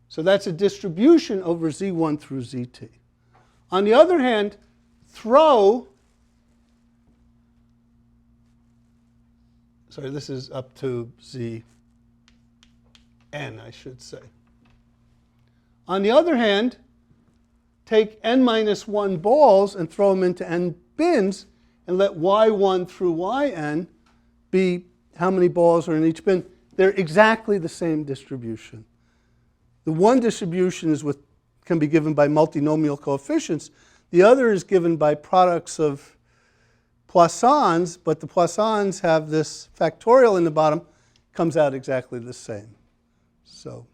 So that's a distribution over Z1 through ZT. On the other hand, throw, sorry, this is up to Zn, I should say. On the other hand, take n minus 1 balls and throw them into n bins, and let y1 through yn be how many balls are in each bin. They're exactly the same distribution. The one distribution is can be given by multinomial coefficients. The other is given by products of Poissons, but the Poissons have this factorial in the bottom, comes out exactly the same. So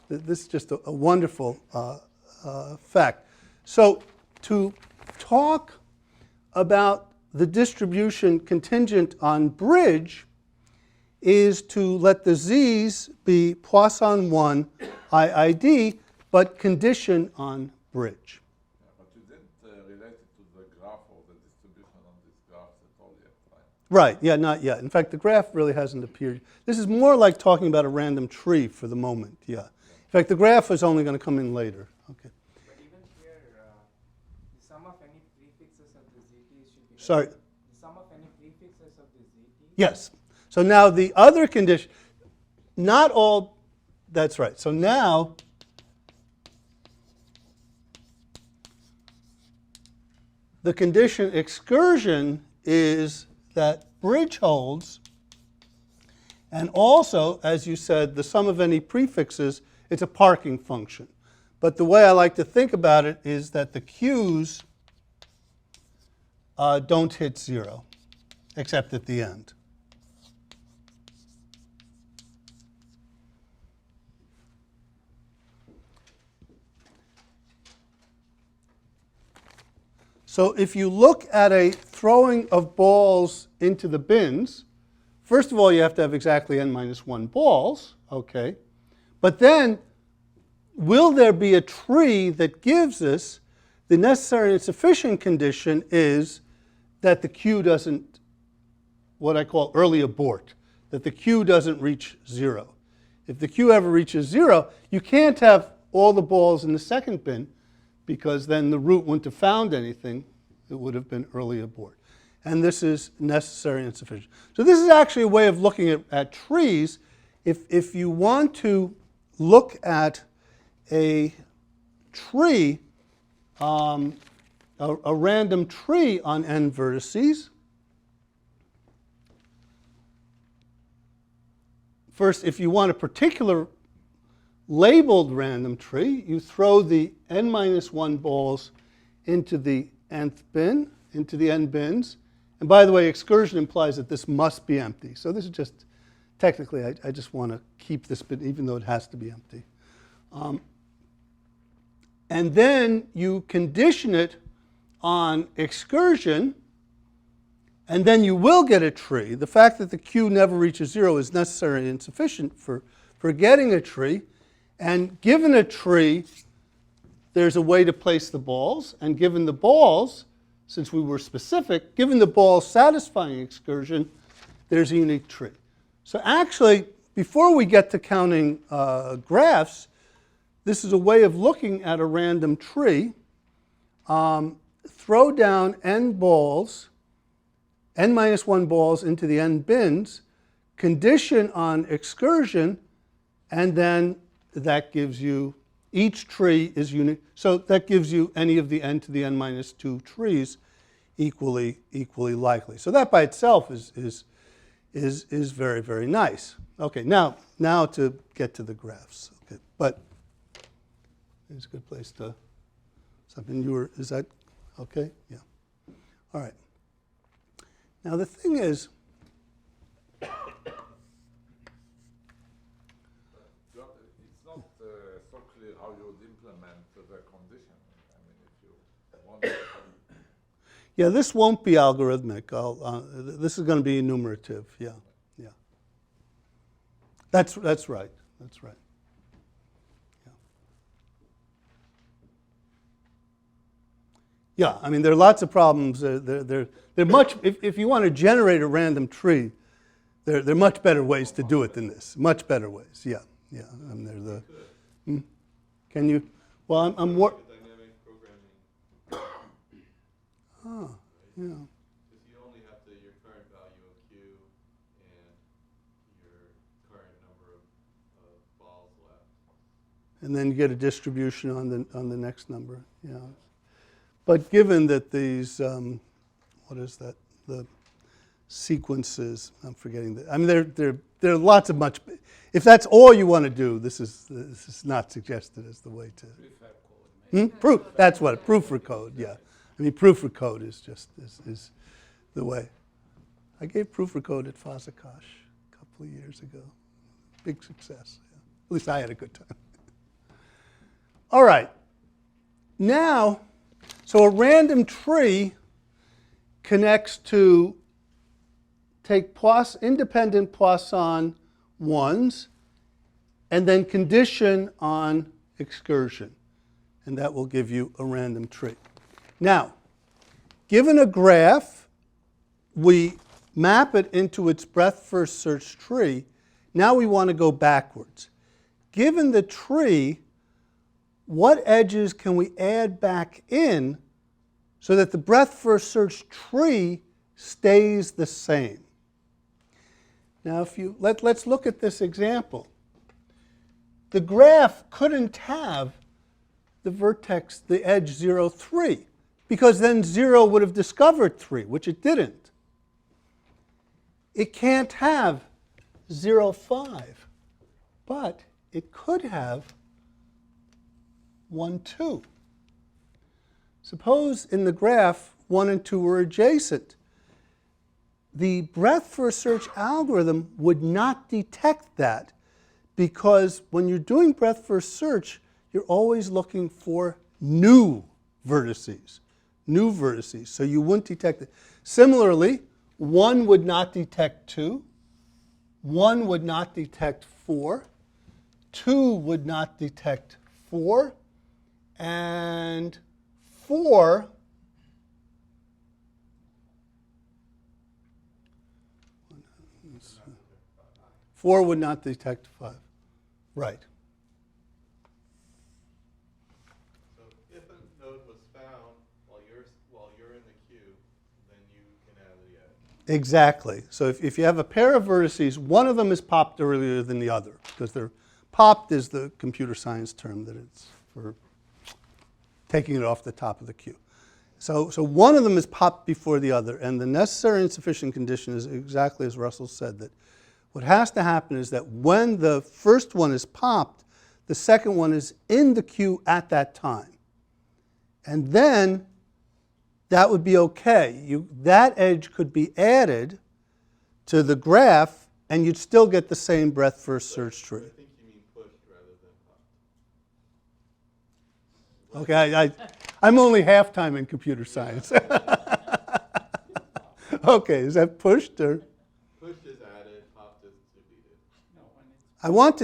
this is just a wonderful fact. So to talk about the distribution contingent on bridge is to let the z's be Poisson 1 IID, but condition on bridge. Yeah, but you didn't relate it to the graph or the distribution on this graph at all yet, right? Right, yeah, not yet. In fact, the graph really hasn't appeared. This is more like talking about a random tree for the moment, yeah. In fact, the graph is only going to come in later. Okay. But even here, the sum of any prefixes of the ZT should be... Sorry. The sum of any prefixes of the ZT? Yes. So now the other condition, not all, that's right. So now, the condition excursion is that bridge holds, and also, as you said, the sum of any prefixes, it's a parking function. But the way I like to think about it is that the q's don't hit 0, except at the end. So if you look at a throwing of balls into the bins, first of all, you have to have exactly n minus 1 balls, okay? But then, will there be a tree that gives us the necessary and sufficient condition is that the Q doesn't, what I call early abort, that the Q doesn't reach 0. If the Q ever reaches 0, you can't have all the balls in the second bin, because then the root wouldn't have found anything. It would have been early abort. And this is necessary and sufficient. So this is actually a way of looking at trees. If you want to look at a tree, a random tree on n vertices, first, if you want a particular labeled random tree, you throw the n minus 1 balls into the nth bin, into the n bins. And by the way, excursion implies that this must be empty. So this is just, technically, I just want to keep this bin even though it has to be empty. And then you condition it on excursion, and then you will get a tree. The fact that the Q never reaches 0 is necessary and sufficient for getting a tree. And given a tree, there's a way to place the balls. And given the balls, since we were specific, given the balls satisfying excursion, there's a unique tree. So actually, before we get to counting graphs, this is a way of looking at a random tree. Throw down n balls, n minus 1 balls into the n bins, condition on excursion, and then that gives you, each tree is unique. So that gives you any of the n to the n minus 2 trees equally likely. So that by itself is very, very nice. Okay, now to get to the graphs. Okay, but it's a good place to, something you were, is that okay? Yeah. All right. Now the thing is, It's not so clear how you would implement the condition. I mean, if you want to. yeah, this won't be algorithmic. This is going to be enumerative. Yeah, yeah. That's right. That's right. Yeah, I mean, there are lots of problems. They're much. If you want to generate a random tree, there are much better ways to do it than this. Much better ways. Yeah, yeah. I mean, they're the. Can you? Well, I'm Dynamic programming. Oh, yeah. Because you only have your current value of Q and your current number of balls left. And then you get a distribution on the next number. Yeah. But given that these, what is that? The sequences. I'm forgetting that. I mean, there are lots of much. If that's all you want to do, this is not suggested as the way to. Proof. That's what proof for code. Yeah. I mean, proof for code is just is the way. I gave proof for code at Fazakas a couple of years ago. Big success. Yeah. At least I had a good time. All right. Now, so a random tree connects to take independent Poisson ones and then condition on excursion. And that will give you a random tree. Now, given a graph, we map it into its breadth-first search tree. Now we want to go backwards. Given the tree, what edges can we add back in so that the breadth-first search tree stays the same? Now, if you let's look at this example. The graph couldn't have the vertex, the edge 0, 3, because then 0 would have discovered 3, which it didn't. It can't have 0, 5, but it could have 1, 2. Suppose in the graph 1 and 2 were adjacent. The breadth-first search algorithm would not detect that because when you're doing breadth-first search, you're always looking for new vertices. So you wouldn't detect it. Similarly, 1 would not detect 2. 1 would not detect 4. 2 would not detect 4. And 4 would not detect 5. Right. So if a node was found while you're in the queue, then you can add the edge. Exactly. So if you have a pair of vertices, one of them is popped earlier than the other, because they're popped is the computer science term that it's for taking it off the top of the queue. So one of them is popped before the other, and the necessary and sufficient condition is exactly as Russell said, that what has to happen is that when the first one is popped, the second one is in the queue at that time. And then that would be okay. That edge could be added to the graph, and you'd still get the same breadth-first search tree. I think you mean pushed rather than popped. Okay, I'm only half-time in computer science. Okay, is that pushed or? Pushed is added, popped is deleted. I want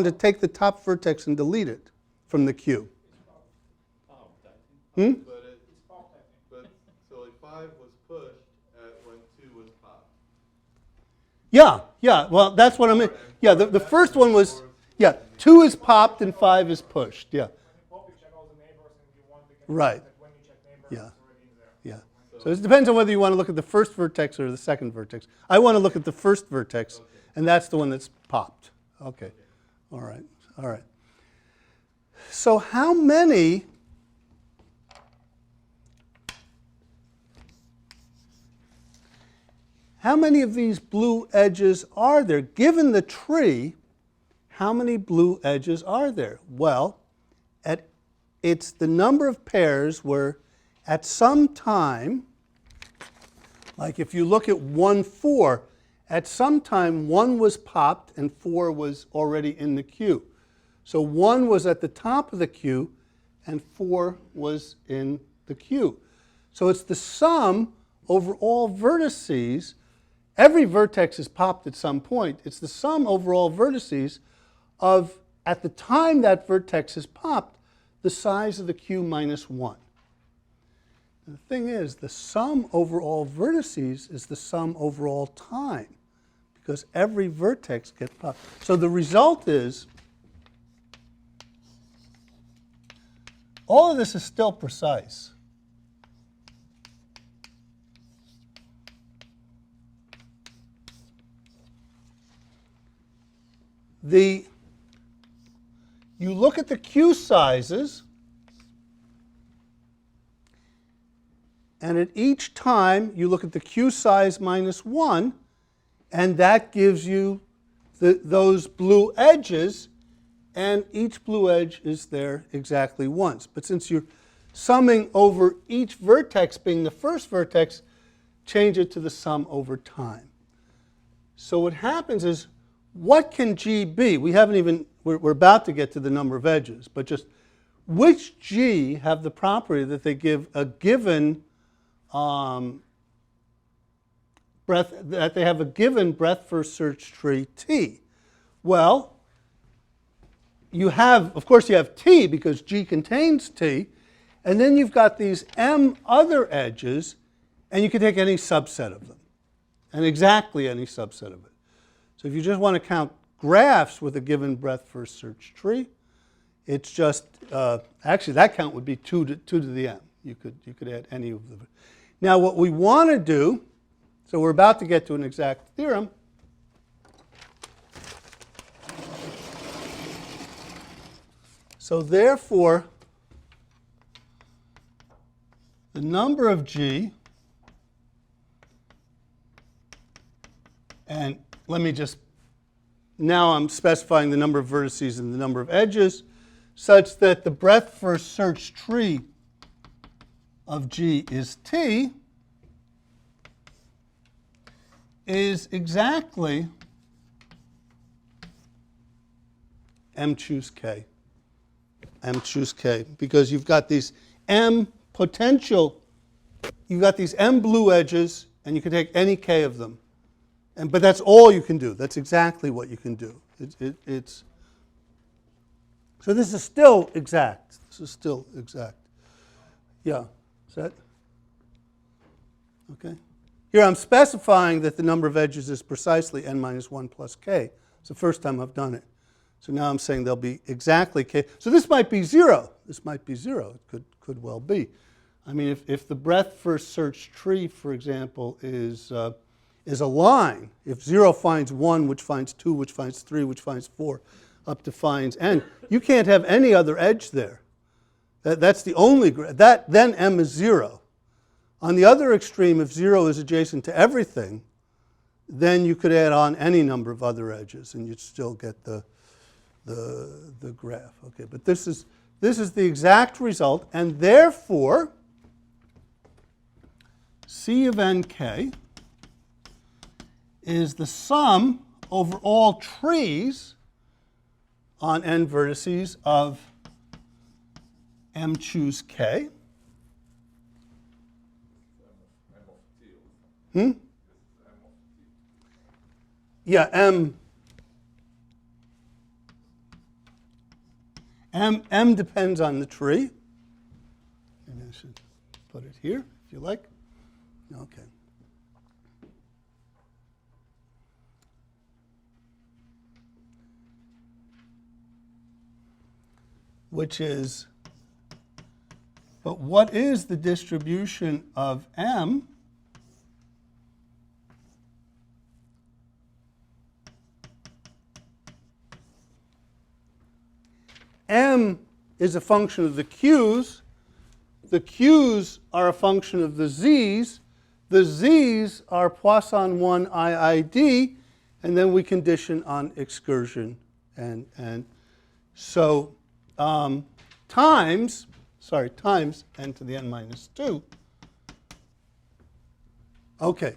to take the top vertex and delete it from the queue. But so like 5 was pushed when 2 was popped. Yeah, well, that's what I mean. Yeah, the first one was, 2 is popped and 5 is pushed, yeah. When you pop, you check all the neighbors and you want to get Right. that when you check neighbors, Yeah. it's already in there. Yeah. So it depends on whether you want to look at the first vertex or the second vertex. I want to look at the first vertex, and that's the one that's popped. Okay. All right. So how many of these blue edges are there? Given the tree, how many blue edges are there? Well, it's the number of pairs where at some time Like if you look at 1, 4, at some time 1 was popped and 4 was already in the queue. So 1 was at the top of the queue and 4 was in the queue. So it's the sum over all vertices. Every vertex is popped at some point. It's the sum over all vertices of, at the time that vertex is popped, the size of the queue minus 1. And the thing is, the sum over all vertices is the sum over all time, because every vertex gets popped. So the result is, all of this is still precise. You look at the queue sizes, and at each time you look at the queue size minus 1, and that gives you those blue edges, and each blue edge is there exactly once. But since you're summing over each vertex being the first vertex, change it to the sum over time. So what happens is, what can G be? We haven't even, we're about to get to the number of edges, but just which G have the property that they give a given breadth first search tree T? Well, you have, of course you have T because G contains T, and then you've got these M other edges, and you can take any subset of them, and exactly any subset of it. So if you just want to count graphs with a given breadth first search tree, it's just, actually that count would be 2 to the M. You could add any of them. Now what we want to do, so we're about to get to an exact theorem. So therefore, the number of G, and let me just, now I'm specifying the number of vertices and the number of edges, such that the breadth first search tree of G is T, is exactly M choose K. M choose K, because you've got these M potential, you've got these M blue edges, and you can take any K of them. But that's all you can do. That's exactly what you can do. So this is still exact. This is still exact. Yeah, is that? Okay. Here I'm specifying that the number of edges is precisely n minus 1 plus k. It's the first time I've done it. So now I'm saying they'll be exactly k. So this might be 0. This might be 0. It could well be. I mean, if the breadth first search tree, for example, is a line, if 0 finds 1, which finds 2, which finds 3, which finds 4, up to finds n, you can't have any other edge there. That's the only, then m is 0. On the other extreme, if 0 is adjacent to everything, then you could add on any number of other edges and you'd still get the graph. Okay, but this is the exact result, and therefore C of nk is the sum over all trees on n vertices of M choose K. Yeah, M depends on the tree. And I should put it here, if you like. Okay. Which is, but what is the distribution of M M is a function of the Q's. The Q's are a function of the Z's. The Z's are Poisson 1 IID, and then we condition on excursion. And so times n to the n minus 2 Okay,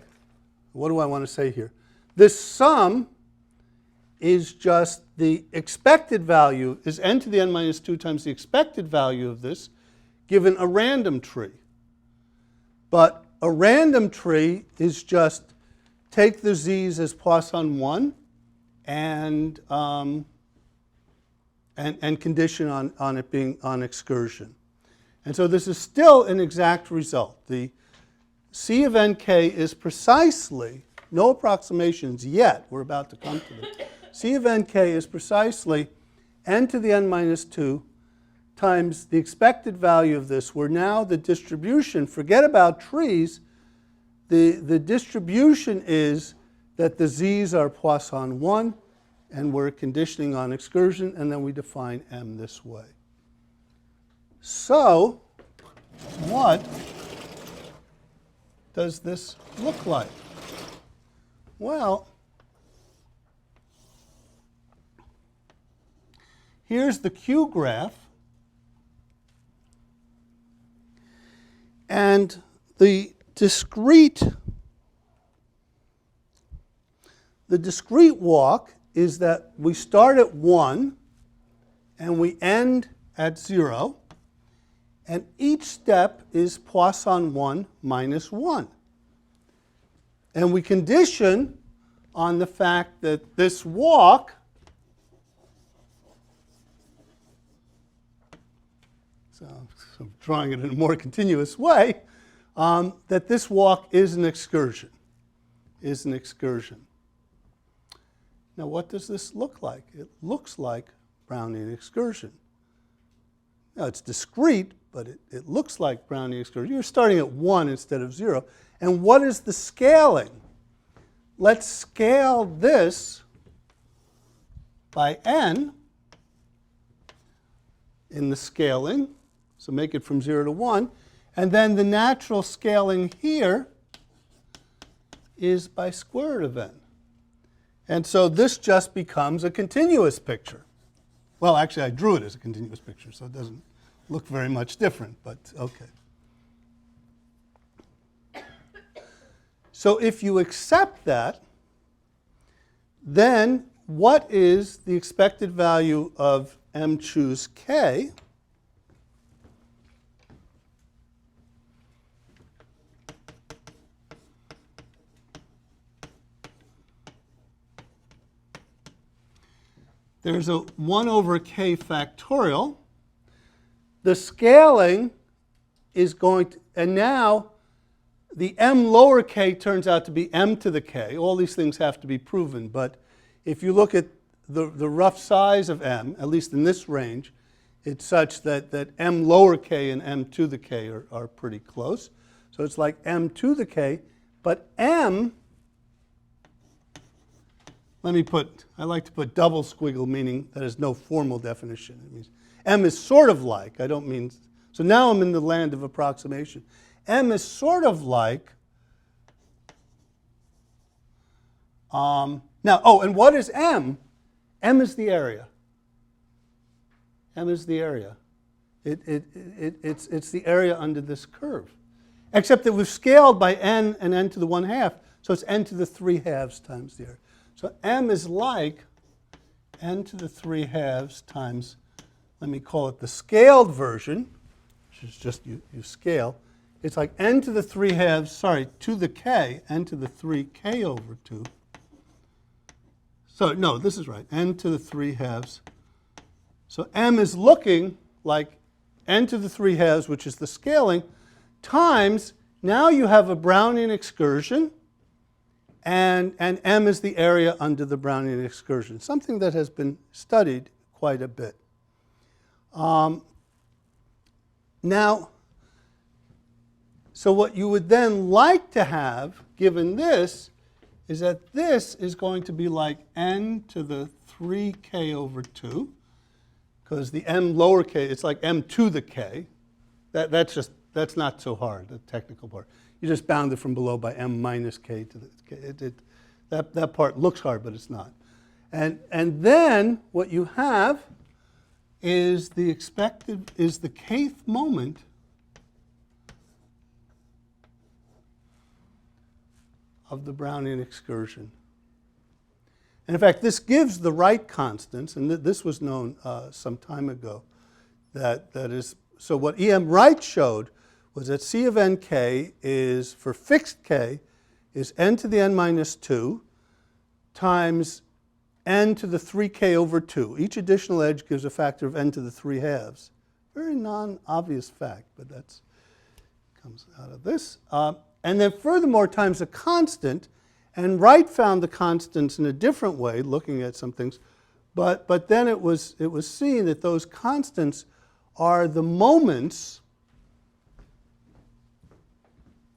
what do I want to say here? This sum is just the expected value, is n to the n minus 2 times the expected value of this given a random tree. But a random tree is just take the z's as Poisson 1 and condition on it being on excursion. And so this is still an exact result. The C of nk is precisely, no approximations yet, we're about to come to them. C of nk is precisely n to the n minus 2 times the expected value of this, where now the distribution, forget about trees, the distribution is that the z's are Poisson 1, and we're conditioning on excursion, and then we define m this way. So, what does this look like? Well, here's the Q graph, and the discrete walk is that we start at 1 and we end at 0, and each step is Poisson 1 minus 1. And we condition on the fact that this walk, so I'm drawing it in a more continuous way, that this walk is an excursion, Now, what does this look like? It looks like Brownian excursion. Now, it's discrete, but it looks like Brownian excursion. You're starting at 1 instead of 0. And what is the scaling? Let's scale this by n in the scaling. So make it from 0 to 1. And then the natural scaling here is by square root of n. And so this just becomes a continuous picture. Well, actually, I drew it as a continuous picture, so it doesn't look very much different, but okay. So if you accept that, then what is the expected value of m choose k? There's a 1 over k factorial. The scaling is going to, and now the m lower k turns out to be m to the k. All these things have to be proven, but if you look at the rough size of m, at least in this range, it's such that m lower k and m to the k are pretty close. So it's like m to the k, but m, I like to put double squiggle, meaning that has no formal definition. It means m is sort of like, I don't mean, so now I'm in the land of approximation. M is sort of like, and what is m? M is the area. M is the area. It's the area under this curve. Except that we've scaled by n and n to the 1/2, so it's n to the 3/2 times the area. So m is like n to the 3/2 times, let me call it the scaled version, which is just you scale. It's like n to the 3/2, to the k, n to the 3k over 2. So, no, this is right, n to the 3/2. So m is looking like n to the 3/2, which is the scaling, times, now you have a Brownian excursion, and m is the area under the Brownian excursion, something that has been studied quite a bit. Now, so what you would then like to have, given this, is that this is going to be like n to the 3k over 2, because the m lower k, it's like m to the k. That's not so hard, the technical part. You just bound it from below by m minus k to the k. That part looks hard, but it's not. And then what you have is the kth moment of the Brownian excursion. And in fact, this gives the right constants, and this was known some time ago. That is, so what E.M. Wright showed was that C of nk is, for fixed k, is n to the n minus 2 times n to the 3k over 2. Each additional edge gives a factor of n to the 3 halves. Very non-obvious fact, but that comes out of this. And then furthermore times a constant, and Wright found the constants in a different way, looking at some things, but then it was seen that those constants are the moments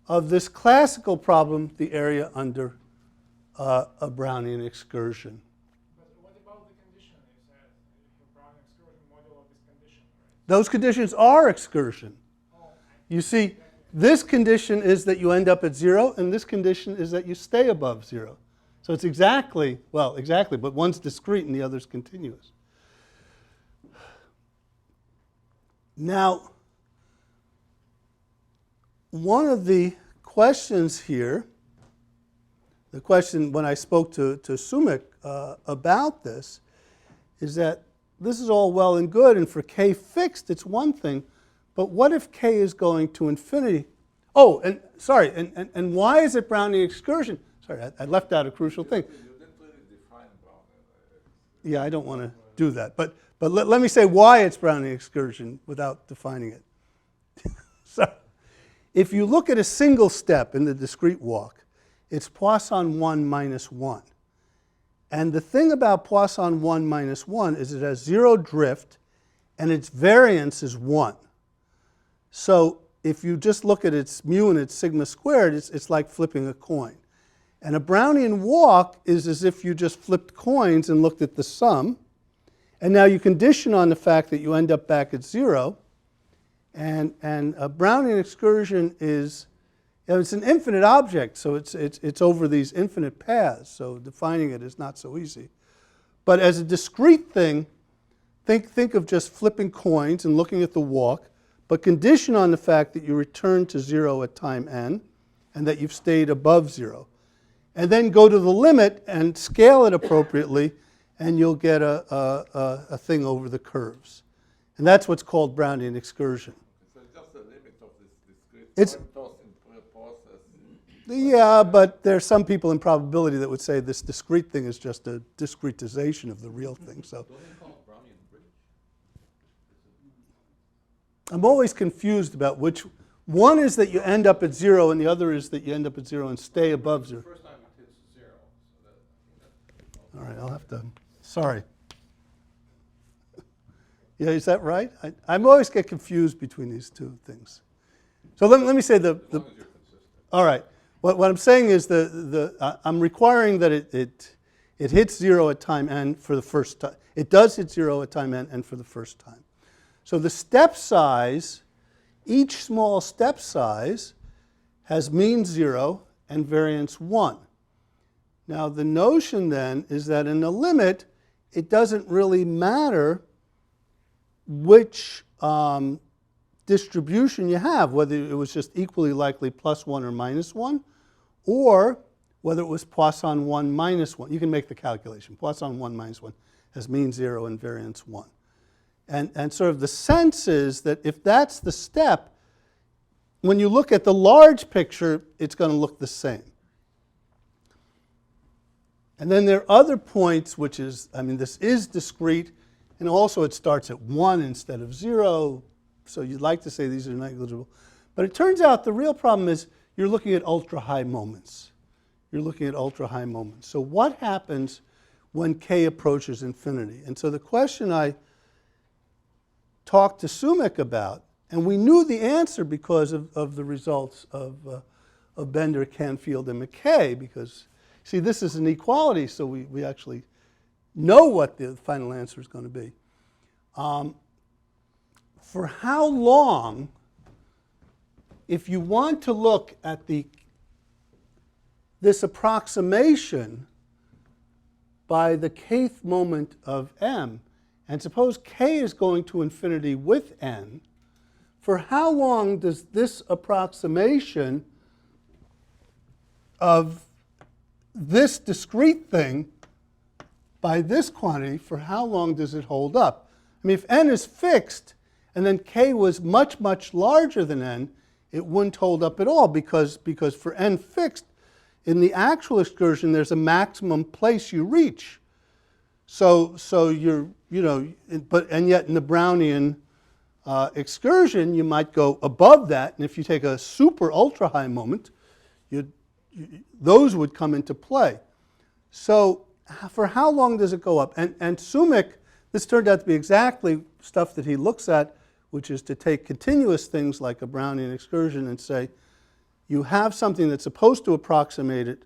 of this classical problem, the area under a Brownian excursion. But what about the condition you said? If a Brownian excursion module of this condition, right? Those conditions are excursion. Oh, You see, this condition is that you end up at 0, and this condition is that you stay above 0. So it's exactly, but one's discrete and the other's continuous. Now, one of the questions here, the question when I spoke to Sumik about this, is that this is all well and good, and for k fixed, it's one thing, but what if k is going to infinity? Oh, and sorry, and why is it Brownian excursion? Sorry, I left out a crucial thing. You didn't really define Brownian. Yeah, I don't want to do that, but let me say why it's Brownian excursion without defining it. So, if you look at a single step in the discrete walk, it's Poisson 1 minus 1. And the thing about Poisson 1 minus 1 is it has 0 drift, and its variance is 1. So if you just look at its mu and its sigma squared, it's like flipping a coin. And a Brownian walk is as if you just flipped coins and looked at the sum. And now you condition on the fact that you end up back at 0. And a Brownian excursion is, it's an infinite object, so it's over these infinite paths, so defining it is not so easy. But as a discrete thing, think of just flipping coins and looking at the walk, but condition on the fact that you return to 0 at time n, and that you've stayed above 0. And then go to the limit and scale it appropriately, and you'll get a thing over the curves. And that's what's called Brownian excursion. So it's just the limit of this discrete It's- coin toss in the process. Yeah, but there's some people in probability that would say this discrete thing is just a discretization of the real thing. So Don't they call it Brownian bridge? I'm always confused about which. One is that you end up at 0, and the other is that you end up at 0 and stay above 0. First time it hits 0, so that, All right, I'll have to, sorry. Yeah, is that right? I always get confused between these two things. So let me say as long as you're consistent. all right. What I'm saying is I'm requiring that it hits 0 at time n for the first time. It does hit 0 at time n and for the first time. So the step size, each small step size has mean 0 and variance 1. Now the notion then is that in the limit, it doesn't really matter which distribution you have, whether it was just equally likely plus 1 or minus 1, or whether it was Poisson 1 minus 1. You can make the calculation. Poisson 1 minus 1 has mean 0 and variance 1. And sort of the sense is that if that's the step, when you look at the large picture, it's going to look the same. And then there are other points, which is, this is discrete, and also it starts at 1 instead of 0, so you'd like to say these are negligible. But it turns out the real problem is you're looking at ultra-high moments. You're looking at ultra-high moments. So what happens when k approaches infinity? And so the question I talked to Sumik about, and we knew the answer because of the results of Bender, Canfield, and McKay, because, see, this is an equality, so we actually know what the final answer is going to be. For how long, if you want to look at this approximation by the kth moment of m, and suppose k is going to infinity with n, for how long does this approximation of this discrete thing by this quantity, for how long does it hold up? I mean, if n is fixed and then k was much, much larger than n, it wouldn't hold up at all because for n fixed, in the actual excursion, there's a maximum place you reach. So you're, and yet in the Brownian excursion, you might go above that, and if you take a super ultra high moment, those would come into play. So for how long does it go up? And Sumik, this turned out to be exactly stuff that he looks at, which is to take continuous things like a Brownian excursion and say, you have something that's supposed to approximate it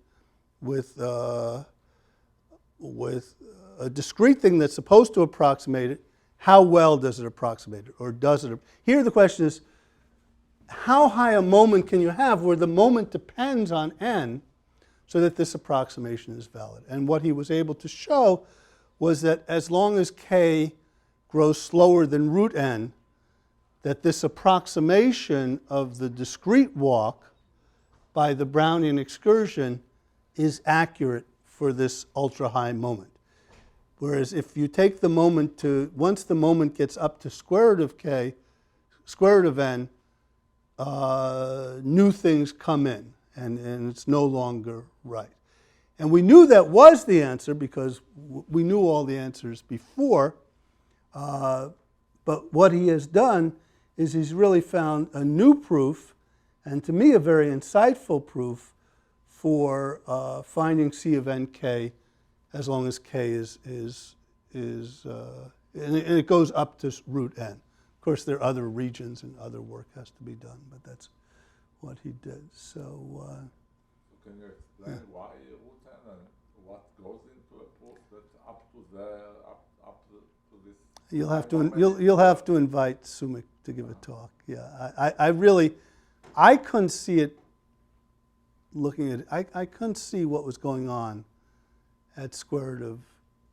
with a discrete thing that's supposed to approximate it. How well does it approximate it, or does it? Here the question is, how high a moment can you have where the moment depends on n so that this approximation is valid? And what he was able to show was that as long as k grows slower than root n, that this approximation of the discrete walk by the Brownian excursion is accurate for this ultra-high moment. Whereas if you take the moment to, once the moment gets up to square root of k, square root of n, new things come in, and it's no longer right. And we knew that was the answer because we knew all the answers before, but what he has done is he's really found a new proof, and to me a very insightful proof, for finding C of nk as long as k and it goes up to root n. Of course, there are other regions and other work has to be done, but that's what he did. So can you explain why root n and what goes into a proof that's up to this? You'll have to invite Sumik to give a talk. Yeah, I couldn't see it. Looking at it, I couldn't see what was going on at square root of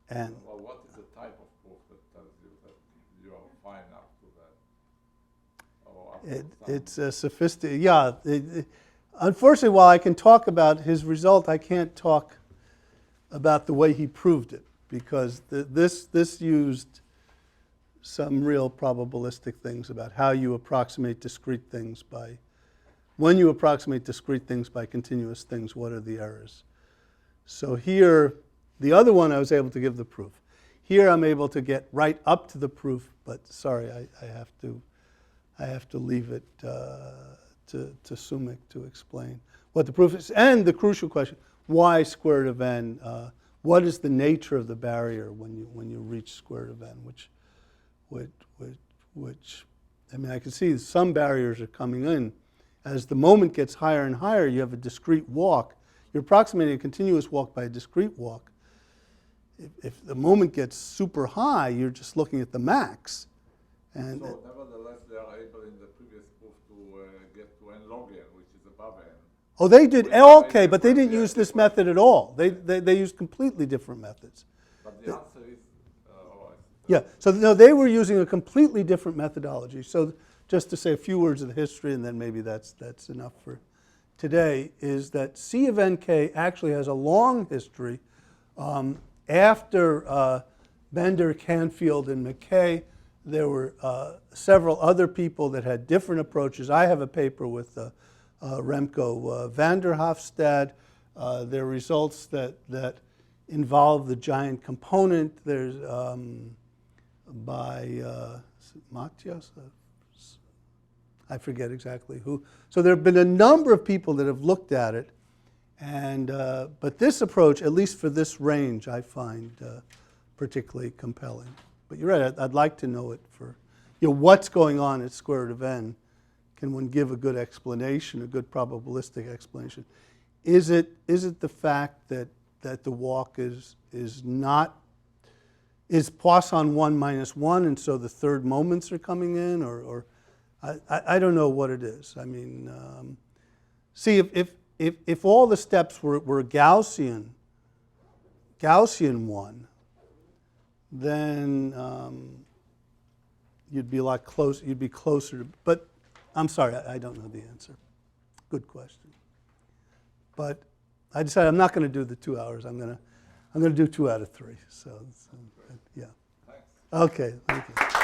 n. Well, what is the type of proof that tells you that you are fine up to that? Or up to It's a sophisticated. Yeah. Unfortunately, while I can talk about his result, I can't talk about the way he proved it because this used some real probabilistic things about how you approximate discrete things by. When you approximate discrete things by continuous things, what are the errors? So here, the other one I was able to give the proof. Here I'm able to get right up to the proof, but sorry, I have to leave it to Sumik to explain what the proof is. And the crucial question, why square root of n? What is the nature of the barrier when you reach square root of n? Which I mean, I can see some barriers are coming in. As the moment gets higher and higher, you have a discrete walk. You're approximating a continuous walk by a discrete walk. If the moment gets super high, you're just looking at the max. And so nevertheless, they are able in the previous proof to get to n log n, which is above n. Oh, they did. Okay, but they didn't use this method at all. They used completely different methods. But the answer is, yeah. So no, they were using a completely different methodology. So just to say a few words of the history, and then maybe that's enough for today, is that C of nk actually has a long history. After Bender, Canfield, and McKay, there were several other people that had different approaches. I have a paper with Remco van der Hofstad. There are results that involve the giant component. There's by Matthias, I forget exactly who. So there have been a number of people that have looked at it, and but this approach, at least for this range, I find particularly compelling. But you're right. I'd like to know it for what's going on at square root of n. Can one give a good explanation, a good probabilistic explanation? Is it the fact that the walk is Poisson 1 minus 1, and so the third moments are coming in, or I don't know what it is. I mean, see, if all the steps were Gaussian 1, then you'd be a lot closer. You'd be closer to. But I'm sorry, I don't know the answer. Good question. But I decided I'm not going to do the 2 hours. I'm going to do 2 out of 3. So yeah. Thanks. Okay. Thank you.